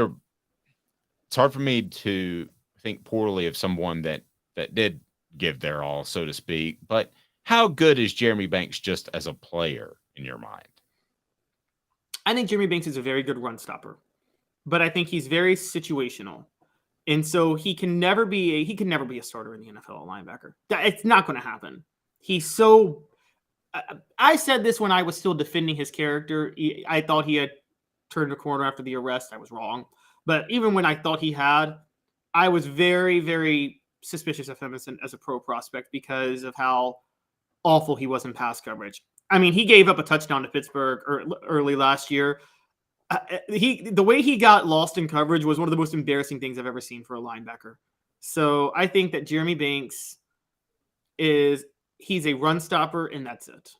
to think poorly of someone that did give their all, so to speak. But how good is Jeremy Banks just as a player in your mind? I think Jeremy Banks is a very good run stopper, but I think he's very situational. And so he can never be a starter in the NFL, a linebacker. It's not going to happen. I said this when I was still defending his character. I thought he had turned a corner after the arrest. I was wrong. But even when I thought he had, I was very, very suspicious of him as a pro prospect because of how awful he was in pass coverage. I mean, he gave up a touchdown to Pittsburgh early last year. The way he got lost in coverage was one of the most embarrassing things I've ever seen for a linebacker. So I think that Jeremy Banks he's a run stopper, and that's it.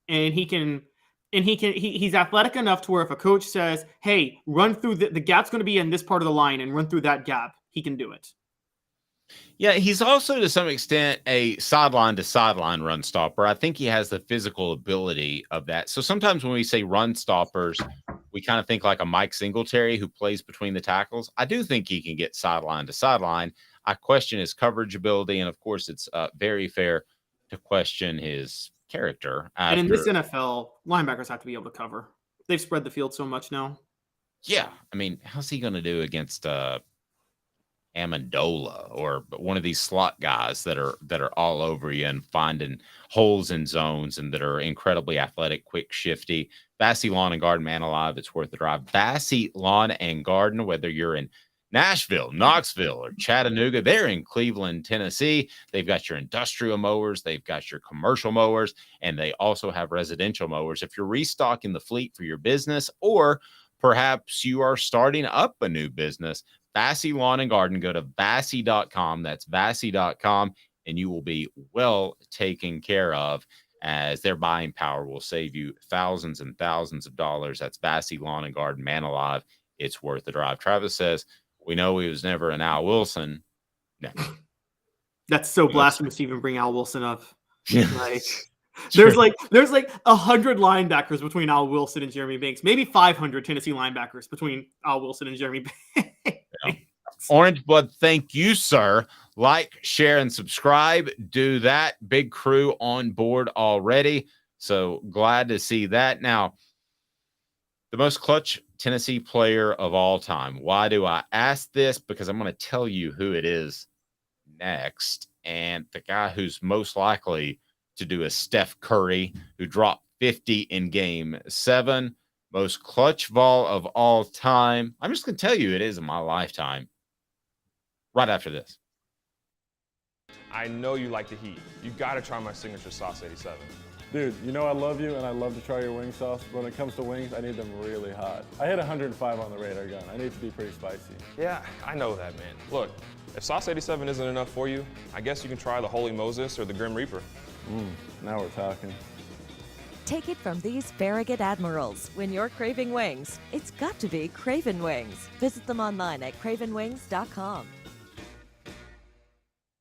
And he's athletic enough to where if a coach says, hey, run through the gap's going to be in this part of the line and run through that gap, he can do it. Yeah, he's also to some extent a sideline to sideline run stopper. I think he has the physical ability of that. So sometimes when we say run stoppers, we kind of think like a Mike Singletary who plays between the tackles. I do think he can get sideline to sideline. I question his coverage ability, and of course, it's very fair to question his character. And in this NFL, linebackers have to be able to cover. They've spread the field so much now. Yeah, I mean, how's he going to do against Amendola or one of these slot guys that are all over you and finding holes in zones and that are incredibly athletic, quick, shifty? Vassy Lawn and Garden, man alive, it's worth the drive. Vassy Lawn and Garden, whether you're in Nashville, Knoxville, or Chattanooga, they're in Cleveland, Tennessee. They've got your industrial mowers, they've got your commercial mowers, and they also have residential mowers. If you're restocking the fleet for your business, or perhaps you are starting up a new business, Vassy Lawn and Garden, go to vassy.com. That's vassy.com, and you will be well taken care of, as their buying power will save you thousands and thousands of dollars. That's Vassy Lawn and Garden, man alive. It's worth the drive. Travis says, we know he was never an Al Wilson. No. That's so blasphemous to even bring Al Wilson up. Like, there's like 100 linebackers between Al Wilson and Jeremy Banks. Maybe 500 Tennessee linebackers between Al Wilson and Jeremy Banks. Yeah. Orange Blood, thank you, sir. Like, share, and subscribe. Do that. Big crew on board already. So glad to see that. Now, the most clutch Tennessee player of all time. Why do I ask this? Because I'm going to tell you who it is next. And the guy who's most likely to do a Steph Curry, who dropped 50 in game 7, most clutch Vol of all time. I'm just going to tell you it is in my lifetime. Right after this. I know you like the heat. You got to try my signature sauce 87. Dude, you know I love you and I love to try your wing sauce, but when it comes to wings, I need them really hot. I hit 105 on the radar gun. I need to be pretty spicy. Yeah, I know that, man. Look, if sauce 87 isn't enough for you, I guess you can try the Holy Moses or the Grim Reaper. Now we're talking. Take it from these Farragut Admirals. When you're craving wings, it's got to be Craven Wings. Visit them online at cravenwings.com.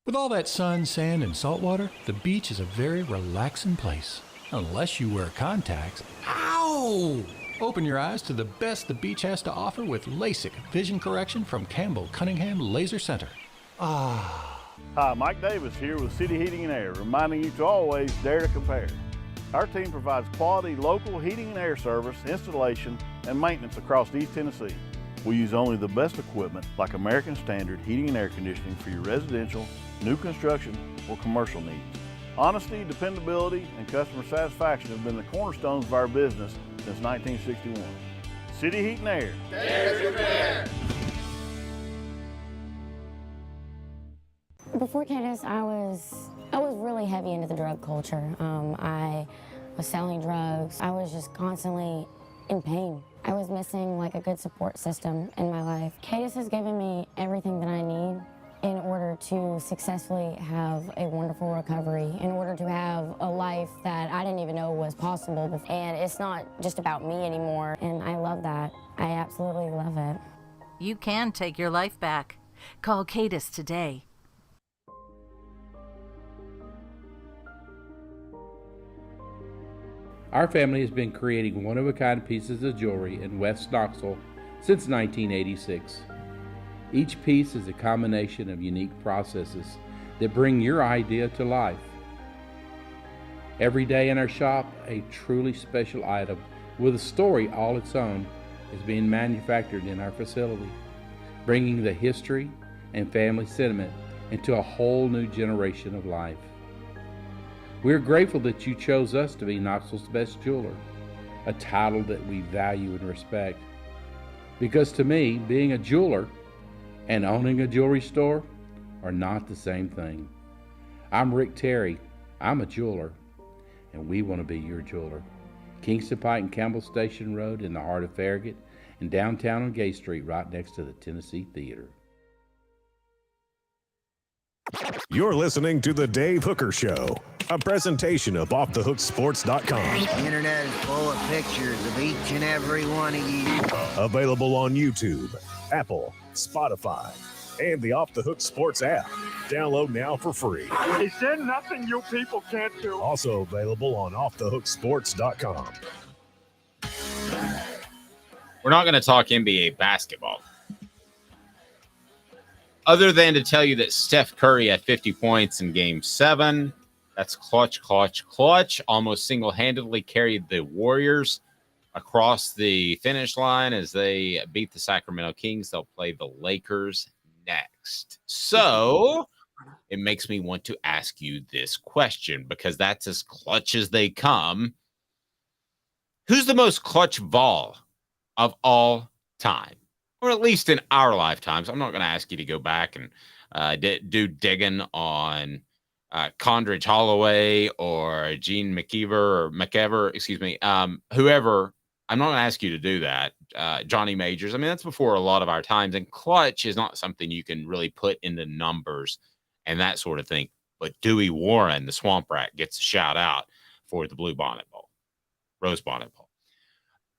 With all that sun, sand, and salt water, the beach is a very relaxing place. Unless you wear contacts. Ow! Open your eyes to the best the beach has to offer with LASIK vision correction from Campbell Cunningham Laser Center. Hi, Mike Davis here with City Heating and Air, reminding you to always dare to compare. Our team provides quality local heating and air service, installation, and maintenance across East Tennessee. We use only the best equipment like American Standard heating and air conditioning for your residential, new construction, or commercial needs. Honesty, dependability, and customer satisfaction have been the cornerstones of our business since 1961. City Heat and Air. Dare to compare. Before Cadis, I was really heavy into the drug culture. I was selling drugs. I was just constantly in pain. I was missing like a good support system in my life. Cadis has given me everything that I need in order to successfully have a wonderful recovery, in order to have a life that I didn't even know was possible. And it's not just about me anymore, and I love that. I absolutely love it. You can take your life back. Call Cadis today. Our family has been creating one-of-a-kind pieces of jewelry in West Knoxville since 1986. Each piece is a combination of unique processes that bring your idea to life. Every day in our shop, a truly special item with a story all its own is being manufactured in our facility, bringing the history and family sentiment into a whole new generation of life. We're grateful that you chose us to be Knoxville's best jeweler, a title that we value and respect. Because to me, being a jeweler and owning a jewelry store are not the same thing. I'm Rick Terry, I'm a jeweler, and we want to be your jeweler. Kingston Pike and Campbell Station Road in the heart of Farragut, and downtown on Gay Street right next to the Tennessee Theater. You're listening to The Dave Hooker Show, a presentation of OffTheHookSports.com. The internet is full of pictures of each and every one of you. Available on YouTube, Apple, Spotify, and the Off the Hook Sports app. Download now for free. Is there nothing you people can't do? Also available on OffTheHookSports.com. We're not going to talk NBA basketball. Other than to tell you that Steph Curry had 50 points in Game 7. That's clutch. Almost single-handedly carried the Warriors across the finish line as they beat the Sacramento Kings. They'll play the Lakers next. So it makes me want to ask you this question because that's as clutch as they come. Who's the most clutch Vol of all time? Or at least in our lifetimes. I'm not going to ask you to go back and do digging on Condridge Holloway or Gene McEver, whoever. I'm not going to ask you to do that. Johnny Majors. I mean, that's before a lot of our times. And clutch is not something you can really put into numbers and that sort of thing. But Dewey Warren, the Swamp Rat, gets a shout out for the Rose Bonnet Bowl.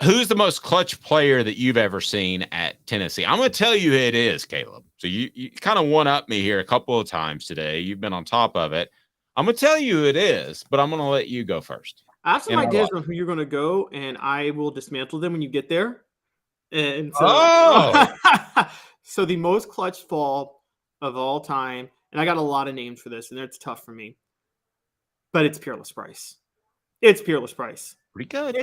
Who's the most clutch player that you've ever seen at Tennessee? I'm going to tell you who it is, Caleb. So you kind of one-up me here a couple of times today. You've been on top of it. I'm going to tell you who it is, but I'm going to let you go first. I have some ideas on who you're going to go, and I will dismantle them when you get there. And so, so the most clutch fall of all time, and I got a lot of names for this, and it's tough for me, but it's Peerless Price. Pretty good.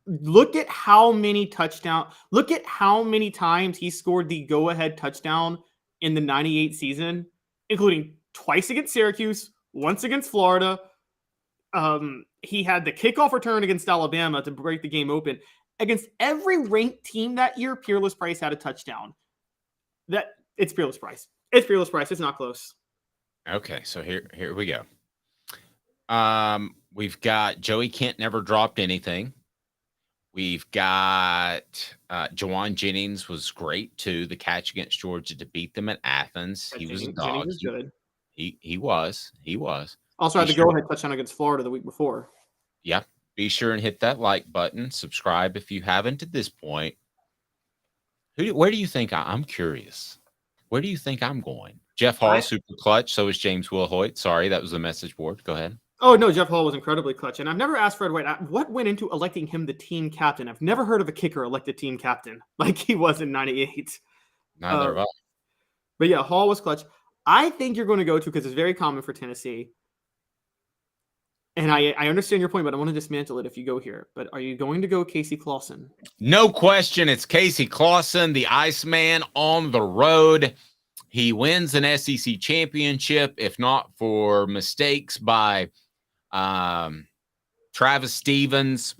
Look at how many touchdowns. Look at how many times he scored the go-ahead touchdown in the 98 season, including twice against Syracuse, once against Florida. He had the kickoff return against Alabama to break the game open. Against every ranked team that year, Peerless Price had a touchdown. It's Peerless Price. It's not close. Okay, so here we go. We've got Joey Kent never dropped anything. We've got Jawan Jennings was great too. The catch against Georgia to beat them at Athens. He was a dog. Jennings was good. He was. Also had the go-ahead touchdown against Florida the week before. Yeah. Be sure and hit that like button. Subscribe if you haven't at this point. Where do you think I'm curious? Where do you think I'm going? Jeff Hall, super clutch. So is James Wilhoit. Sorry, that was the message board. Go ahead. Oh, no, Jeff Hall was incredibly clutch. And I've never asked Fred White, what went into electing him the team captain? I've never heard of a kicker elected team captain like he was in 98. Neither have I. But yeah, Hall was clutch. I think you're going to go to, because it's very common for Tennessee. And I understand your point, but I want to dismantle it if you go here. But are you going to go Casey Clausen? No question. It's Casey Clausen, the Iceman on the road. He wins an SEC championship, if not for mistakes by Travis Stevens,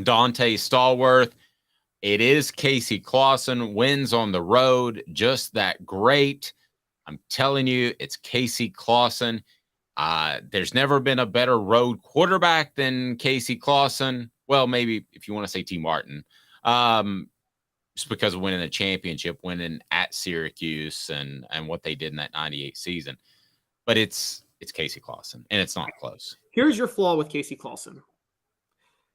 Dante Stallworth. It is Casey Clausen, wins on the road, just that great. I'm telling you, it's Casey Clausen. There's never been a better road quarterback than Casey Clausen. Well, maybe if you want to say T. Martin, just because of winning a championship, winning at Syracuse and what they did in that 98 season. But it's Casey Clausen, and it's not close. Here's your flaw with Casey Clausen.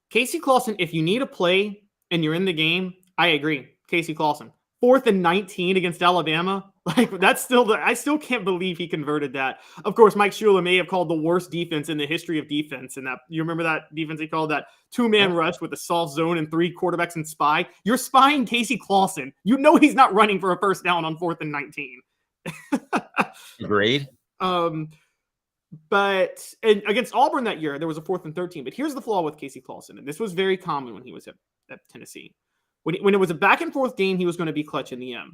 Casey Clausen, if you need a play and you're in the game, I agree. Casey Clausen. 4th and 19 against Alabama. Like, that's still I still can't believe he converted that. Of course, Mike Shula may have called the worst defense in the history of defense. And that, you remember that defense he called, that 2-man rush with a soft zone and 3 quarterbacks and spy? You're spying Casey Clausen. You know he's not running for a first down on 4th and 19. Agreed. But and against Auburn that year, there was a 4th and 13. But here's the flaw with Casey Clausen, and this was very common when he was at Tennessee. When it was a back and forth game, he was going to be clutch in the end.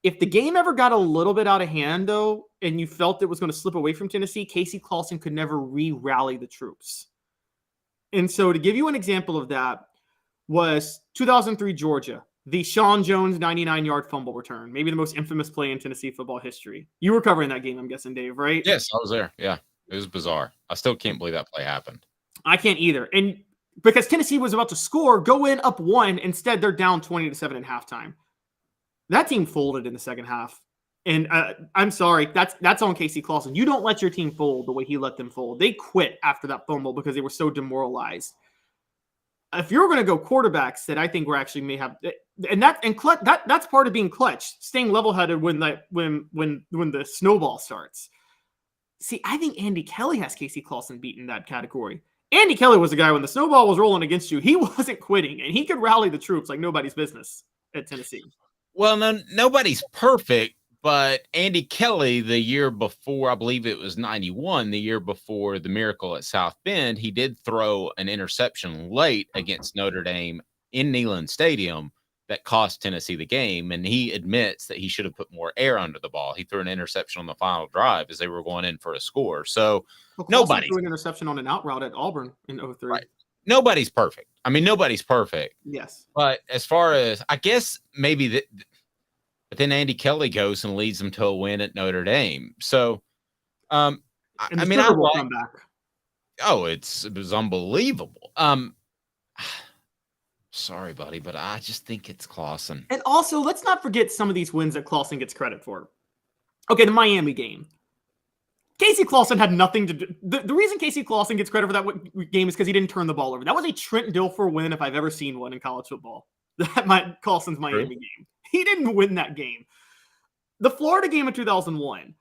If the game ever got a little bit out of hand, though, and you felt it was going to slip away from Tennessee, Casey Clausen could never re-rally the troops. And so to give you an example of that was 2003 Georgia, the Sean Jones 99-yard fumble return, maybe the most infamous play in Tennessee football history. You were covering that game, I'm guessing, Dave, right? Yes, I was there. Yeah, it was bizarre. I still can't believe that play happened. I can't either. And because Tennessee was about to score, go in up 1. Instead, they're down 20-7 at halftime. That team folded in the second half. And I'm sorry, that's on Casey Clausen. You don't let your team fold the way he let them fold. They quit after that fumble because they were so demoralized. If you're going to go quarterbacks that I think we're actually may have, that's part of being clutch, staying level-headed when the snowball starts. See, I think Andy Kelly has Casey Clausen beat in that category. Andy Kelly was the guy when the snowball was rolling against you. He wasn't quitting, and he could rally the troops like nobody's business at Tennessee. Well, no, nobody's perfect, but Andy Kelly, the year before, I believe it was 91, the year before the miracle at South Bend, he did throw an interception late against Notre Dame in Neyland Stadium that cost Tennessee the game, and he admits that he should have put more air under the ball. He threw an interception on the final drive as they were going in for a score. So nobody threw an interception on an out route at Auburn in 03. Right. Nobody's perfect. I mean, nobody's perfect. Yes. But as far as, I guess maybe that, but then Andy Kelly goes and leads them to a win at Notre Dame. So, I mean, I like, comeback. Oh, it was unbelievable. Sorry, buddy, but I just think it's Clausen. And also, let's not forget some of these wins that Clausen gets credit for. Okay, the Miami game. Casey Clausen had nothing to do. The reason Casey Clausen gets credit for that game is because he didn't turn the ball over. That was a Trent Dilfer win if I've ever seen one in college football. Clausen's Miami game. He didn't win that game. The Florida game in 2001.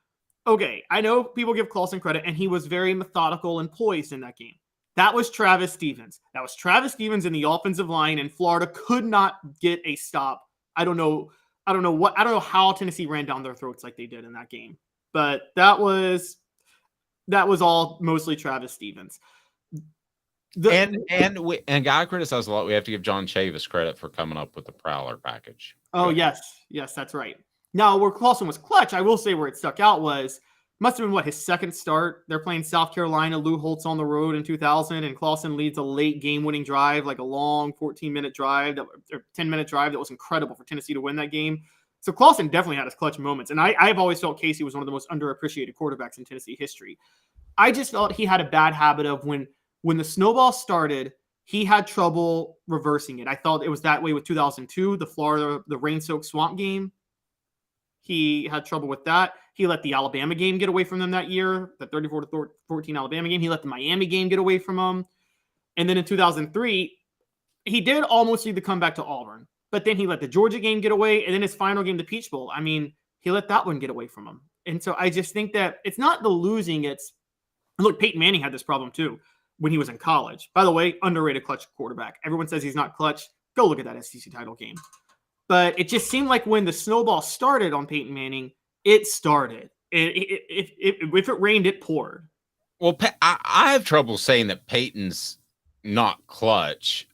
Okay, I know people give Clausen credit, and he was very methodical and poised in that game. That was Travis Stevens. That was Travis Stevens in the offensive line, and Florida could not get a stop. I don't know how Tennessee ran down their throats like they did in that game. But that was all mostly Travis Stevens. And I criticize a lot. We have to give John Chavis credit for coming up with the Prowler package. Oh, yes, that's right. Now, where Clausen was clutch, I will say where it stuck out was, must have been his second start. They're playing South Carolina, Lou Holtz on the road in 2000, and Clausen leads a late game-winning drive, like a long 14-minute drive, or 10-minute drive that was incredible for Tennessee to win that game. So Clausen definitely had his clutch moments, and I've always felt Casey was one of the most underappreciated quarterbacks in Tennessee history. I just felt he had a bad habit of when the snowball started, he had trouble reversing it. I thought it was that way with 2002, the rain-soaked swamp game. He had trouble with that. He let the Alabama game get away from them that year, the 34-14 Alabama game. He let the Miami game get away from him. And then in 2003, he did almost lead the comeback to Auburn. But then he let the Georgia game get away. And then his final game, the Peach Bowl, I mean, he let that one get away from him. And so I just think that it's not the losing. Look, Peyton Manning had this problem too when he was in college. By the way, underrated clutch quarterback. Everyone says he's not clutch. Go look at that SEC title game. But it just seemed like when the snowball started on Peyton Manning, it started. If it rained, it poured. Well, I have trouble saying that Peyton's not clutch.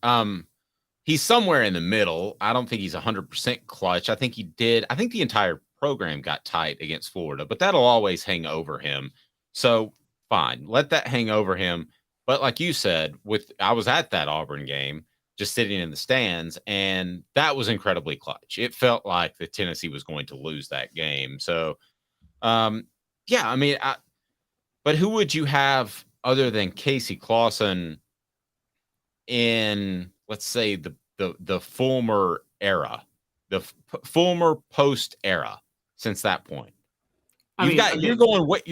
He's somewhere in the middle. I don't think he's 100% clutch. I think the entire program got tight against Florida, but that'll always hang over him. So fine, let that hang over him. But like you said, I was at that Auburn game, just sitting in the stands, and that was incredibly clutch. It felt like the Tennessee was going to lose that game. So, yeah, I mean, but who would you have other than Casey Clausen in, let's say, the former era, the former post era since that point? You're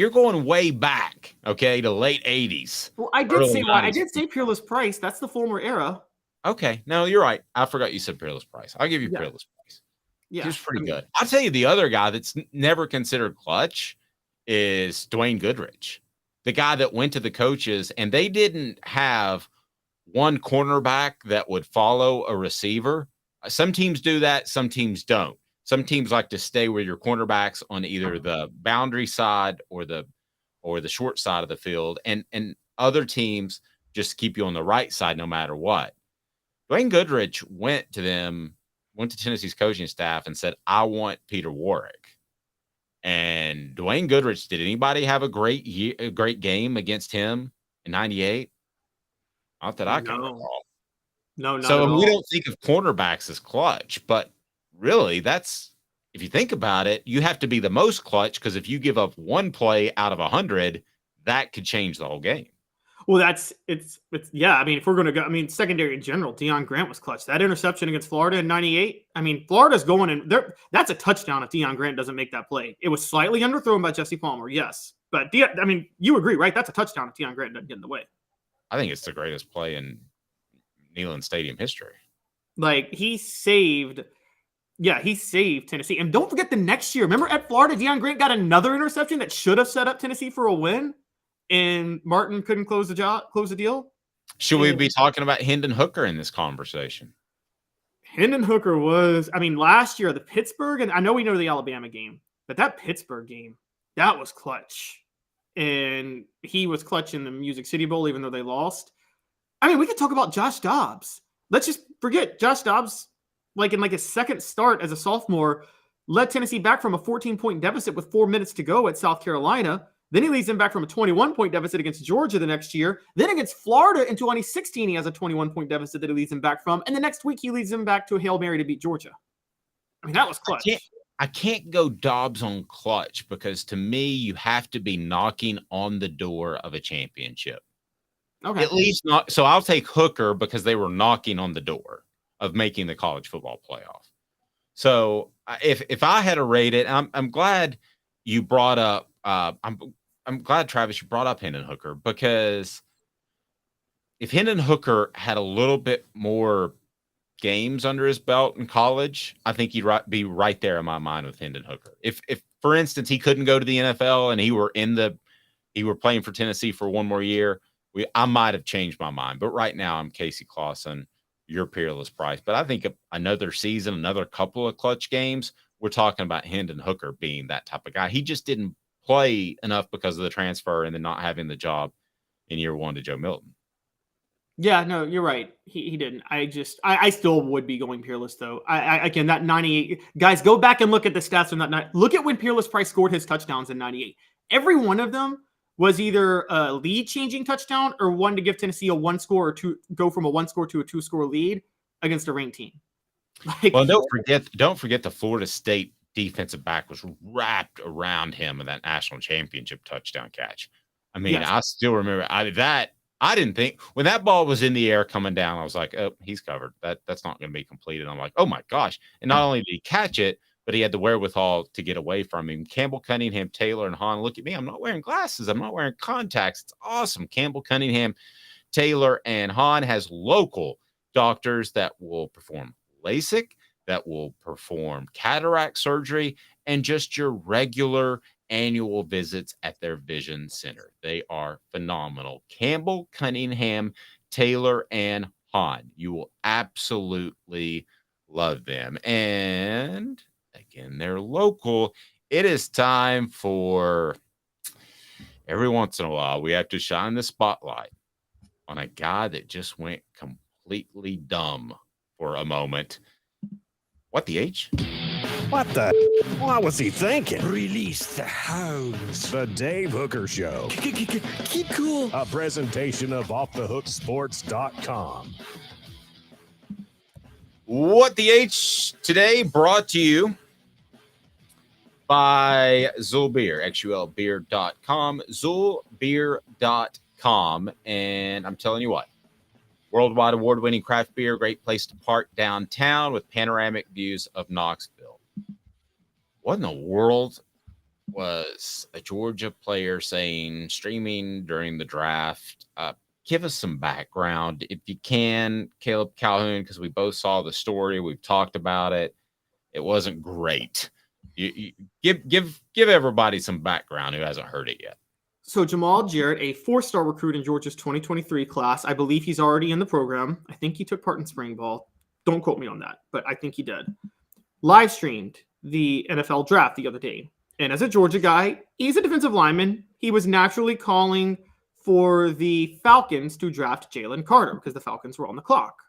going way back, okay, to late 80s. Well, I did say Peerless Price. That's the former era. Okay, no, you're right. I forgot you said Peerless Price. I'll give you Peerless Price. Yeah, he was pretty good. I'll tell you the other guy that's never considered clutch is Dwayne Goodrich, the guy that went to the coaches, and they didn't have one cornerback that would follow a receiver. Some teams do that. Some teams don't. Some teams like to stay with your cornerbacks on either the boundary side or the short side of the field, and other teams just keep you on the right side no matter what. Dwayne Goodrich went to Tennessee's coaching staff and said, I want Peter Warrick. And Dwayne Goodrich, did anybody have a great game against him in 98? Not that I can recall. No, not so at all. We don't think of cornerbacks as clutch, but really if you think about it, you have to be the most clutch, because if you give up one play out of 100, that could change the whole game. Well, yeah. I mean, if we're going to go, secondary in general, Deion Grant was clutch. That interception against Florida in 98. I mean, Florida's going in there. That's a touchdown if Deion Grant doesn't make that play. It was slightly underthrown by Jesse Palmer. Yes. But you agree, right? That's a touchdown if Deion Grant doesn't get in the way. I think it's the greatest play in Neyland Stadium history. Like, he saved Tennessee. And don't forget the next year. Remember at Florida, Deion Grant got another interception that should have set up Tennessee for a win, and Martin couldn't close the deal. Should we be talking about Hendon Hooker in this conversation? Hendon Hooker was, I mean, last year, the Pittsburgh, and I know we know the Alabama game, but that Pittsburgh game, that was clutch. And he was clutch in the Music City Bowl, even though they lost. I mean, we could talk about Josh Dobbs. Let's just forget Josh Dobbs, in his second start as a sophomore, led Tennessee back from a 14-point deficit with 4 minutes to go at South Carolina. Then he leads them back from a 21-point deficit against Georgia the next year. Then against Florida in 2016, he has a 21-point deficit that he leads them back from. And the next week, he leads them back to a Hail Mary to beat Georgia. I mean, that was clutch. I can't go Dobbs on clutch because to me, you have to be knocking on the door of a championship. Okay. At least not. So I'll take Hooker because they were knocking on the door of making the college football playoff. So if I had to rate it, I'm glad you brought up. I'm glad, Travis, you brought up Hendon Hooker because if Hendon Hooker had a little bit more games under his belt in college, I think he'd be right there in my mind with Hendon Hooker. If for instance, he couldn't go to the NFL and he were playing for Tennessee for one more year, I might have changed my mind. But right now, I'm Casey Clausen, your peerless price. But I think another season, another couple of clutch games, we're talking about Hendon Hooker being that type of guy. He just didn't play enough because of the transfer and then not having the job in year one to Joe Milton. Yeah, no, you're right. He didn't. I still would be going Peerless though. Again, that 98 guys, go back and look at the stats from that night. Look at when Peerless Price scored his touchdowns in 98. Every one of them was either a lead changing touchdown or one to give Tennessee a one score or go from a one score to a 2-score lead against a ranked team. Well, don't forget the Florida State defensive back was wrapped around him in that national championship touchdown catch. I mean, yes. I still remember I didn't think when that ball was in the air coming down, I was like, oh, he's covered. That's not going to be completed. I'm like, oh my gosh. And not only did he catch it, but he had the wherewithal to get away from him. Campbell Cunningham, Taylor, and Hahn. Look at me. I'm not wearing glasses. I'm not wearing contacts. It's awesome. Campbell Cunningham, Taylor, and Hahn has local doctors that will perform LASIK, that will perform cataract surgery, and just your regular annual visits at their vision center. They are phenomenal. Campbell, Cunningham, Taylor, and Hahn. You will absolutely love them. And again, they're local. It is time for every once in a while, we have to shine the spotlight on a guy that just went completely dumb for a moment. What the H? What the? What was he thinking? Release the hounds. The Dave Hooker Show. Keep cool. A presentation of offthehooksports.com. What the H today brought to you by Zul Beer, xulbeer.com, zulbeer.com. And I'm telling you what, worldwide award-winning craft beer, great place to park downtown with panoramic views of Knoxville. What in the world was a Georgia player saying, streaming during the draft? Give us some background if you can, Caleb Calhoun, because we both saw the story. We've talked about it. It wasn't great. You give everybody some background who hasn't heard it yet. So Jamal Jarrett, a 4-star recruit in Georgia's 2023 class. I believe he's already in the program. I think he took part in spring ball. Don't quote me on that, but I think he did. Live streamed the NFL draft the other day. And as a Georgia guy, he's a defensive lineman. He was naturally calling for the Falcons to draft Jalen Carter because the Falcons were on the clock.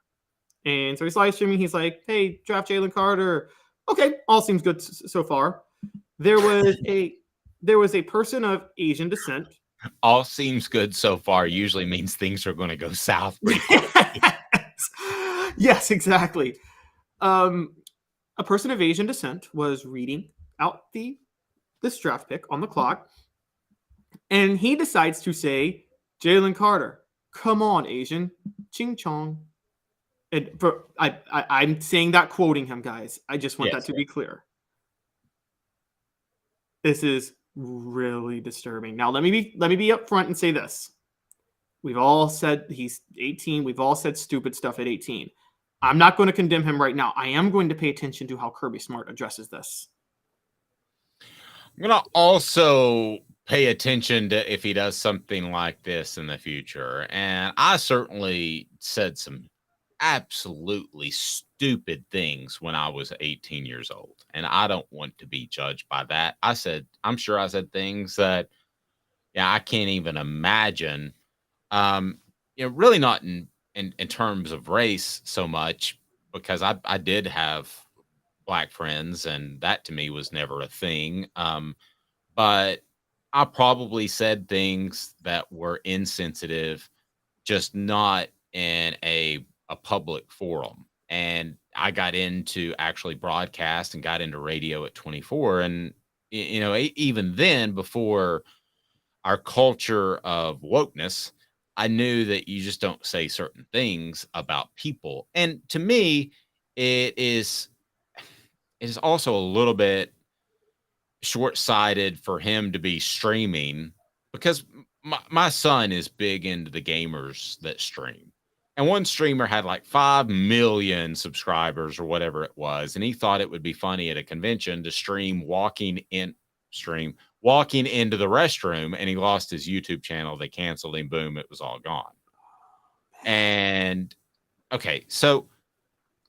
And so he's live streaming. He's like, hey, draft Jalen Carter. Okay, all seems good so far. There was a person of Asian descent. All seems good so far usually means things are going to go south. Yes, exactly. A person of Asian descent was reading out this draft pick on the clock, and he decides to say, Jalen Carter, come on, Asian, ching chong. And I'm saying that quoting him, guys. I just want that to be clear. This is really disturbing. Now, let me be upfront and say this. We've all said he's 18. We've all said stupid stuff at 18. I'm not going to condemn him right now. I am going to pay attention to how Kirby Smart addresses this. I'm going to also pay attention to if he does something like this in the future. And I certainly said some absolutely stupid things when I was 18 years old. And I don't want to be judged by that. I'm sure I said things that, yeah, I can't even imagine. Really not in terms of race so much, because I did have black friends, and that to me was never a thing. But I probably said things that were insensitive, just not in a public forum. And I got into actually broadcast and got into radio at 24. And, even then, before our culture of wokeness, I knew that you just don't say certain things about people. And to me, it is also a little bit short-sighted for him to be streaming, because my son is big into the gamers that stream. And one streamer had like 5 million subscribers or whatever it was. And he thought it would be funny at a convention to stream walking into the restroom, and he lost his YouTube channel. They canceled him. Boom, it was all gone. And okay, so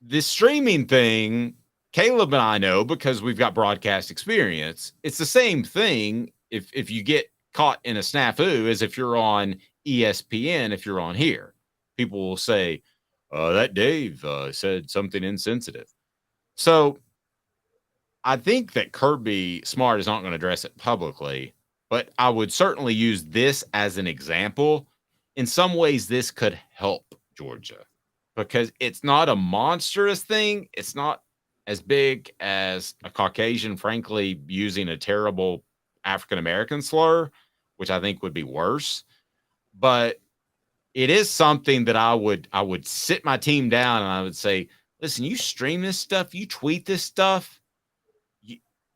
this streaming thing, Caleb and I know, because we've got broadcast experience. It's the same thing if you get caught in a snafu as if you're on ESPN. If you're on here, people will say, that Dave said something insensitive. So I think that Kirby Smart is not going to address it publicly, but I would certainly use this as an example. In some ways, this could help Georgia, because it's not a monstrous thing. It's not as big as a Caucasian, frankly, using a terrible African-American slur, which I think would be worse. But it is something that I would sit my team down and I would say, listen, you stream this stuff, you tweet this stuff,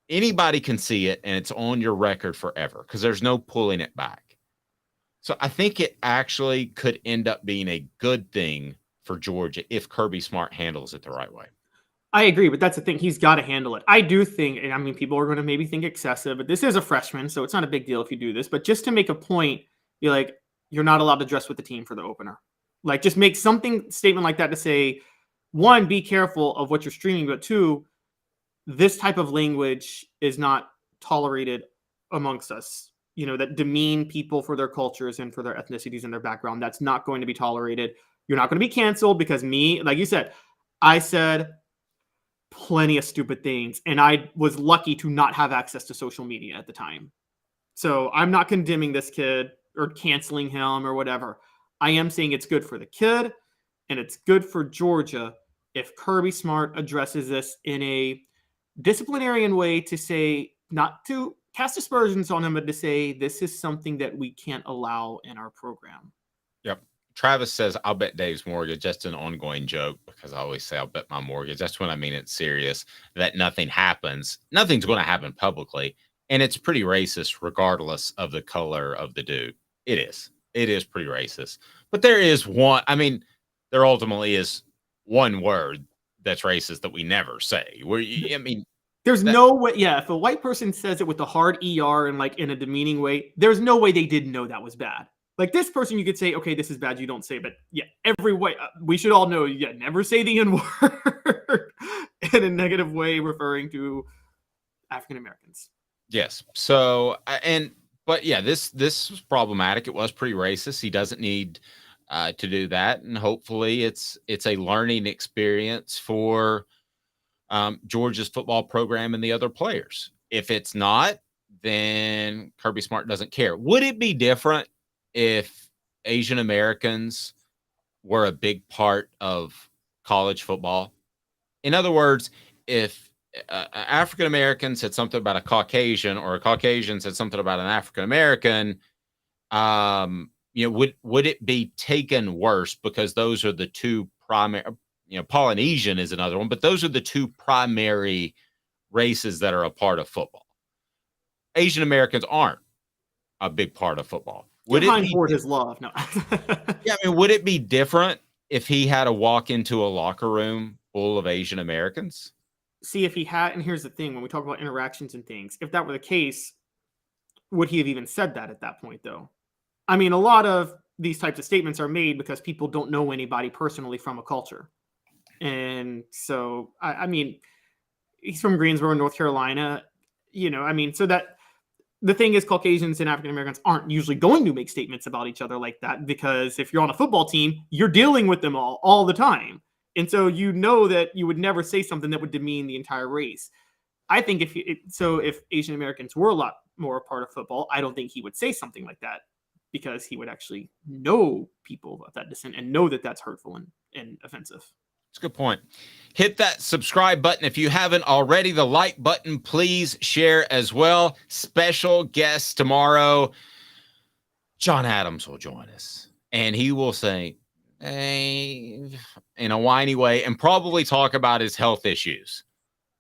anybody can see it, and it's on your record forever, because there's no pulling it back. So I think it actually could end up being a good thing for Georgia if Kirby Smart handles it the right way. I agree, but that's the thing. He's got to handle it. I do think, and I mean, people are going to maybe think excessive, but this is a freshman, so it's not a big deal if you do this. But just to make a point, you're not allowed to dress with the team for the opener. Like, just make statement like that to say, one, be careful of what you're streaming, but two, this type of language is not tolerated amongst us. That demean people for their cultures and for their ethnicities and their background. That's not going to be tolerated. You're not going to be canceled because like you said, I said plenty of stupid things, and I was lucky to not have access to social media at the time. So I'm not condemning this kid or canceling him or whatever. I am saying it's good for the kid, and it's good for Georgia if Kirby Smart addresses this in a disciplinarian way, to say, not to cast aspersions on him, but to say this is something that we can't allow in our program. Yep. Travis says, I'll bet Dave's mortgage. Just an ongoing joke, because I always say I'll bet my mortgage. That's when I mean it's serious, that nothing happens. Nothing's going to happen publicly. And it's pretty racist regardless of the color of the dude. It is. It is pretty racist. But there there ultimately is one word that's racist that we never say. There's no way. Yeah, if a white person says it with a hard ER and like in a demeaning way, there's no way they didn't know that was bad. Like, this person, you could say, okay, this is bad, you don't say, but yeah, every way, we should all know, never say the N-word in a negative way referring to African Americans. Yes. So, but yeah, this was problematic. It was pretty racist. He doesn't need to do that, and hopefully it's a learning experience for Georgia's football program and the other players. If it's not, then Kirby Smart doesn't care. Would it be different if Asian Americans were a big part of college football? In other words, if African American said something about a Caucasian, or a Caucasian said something about an African American, would it be taken worse, because those are the two primary? Polynesian is another one, but those are the two primary races that are a part of football. Asian Americans aren't a big part of football. Would it be for his love? No. Yeah, would it be different if he had to walk into a locker room full of Asian Americans? See, if he had, and here's the thing, when we talk about interactions and things, if that were the case, would he have even said that at that point, though? I mean, a lot of these types of statements are made because people don't know anybody personally from a culture. And so, I mean, he's from Greensboro, North Carolina. I mean, so that the thing is, Caucasians and African Americans aren't usually going to make statements about each other like that, because if you're on a football team, you're dealing with them all the time. And so that you would never say something that would demean the entire race. I think if Asian Americans were a lot more a part of football, I don't think he would say something like that, because he would actually know people of that descent and know that that's hurtful and offensive. That's a good point. Hit that subscribe button if you haven't already. The like button, please share as well. Special guest tomorrow. John Adams will join us, and he will say, hey, in a whiny way, and probably talk about his health issues,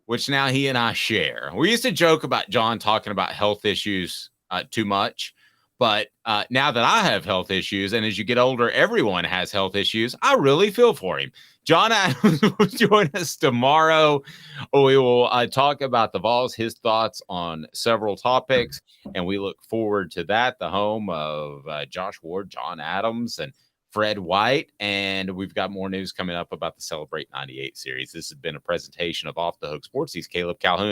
which now he and I share. We used to joke about John talking about health issues too much. But now that I have health issues, and as you get older, everyone has health issues, I really feel for him. John Adams will join us tomorrow. We will talk about the Vols, his thoughts on several topics, and we look forward to that. The home of Josh Ward, John Adams, and Fred White. And we've got more news coming up about the Celebrate 98 series. This has been a presentation of Off the Hook Sports. He's Caleb Calhoun.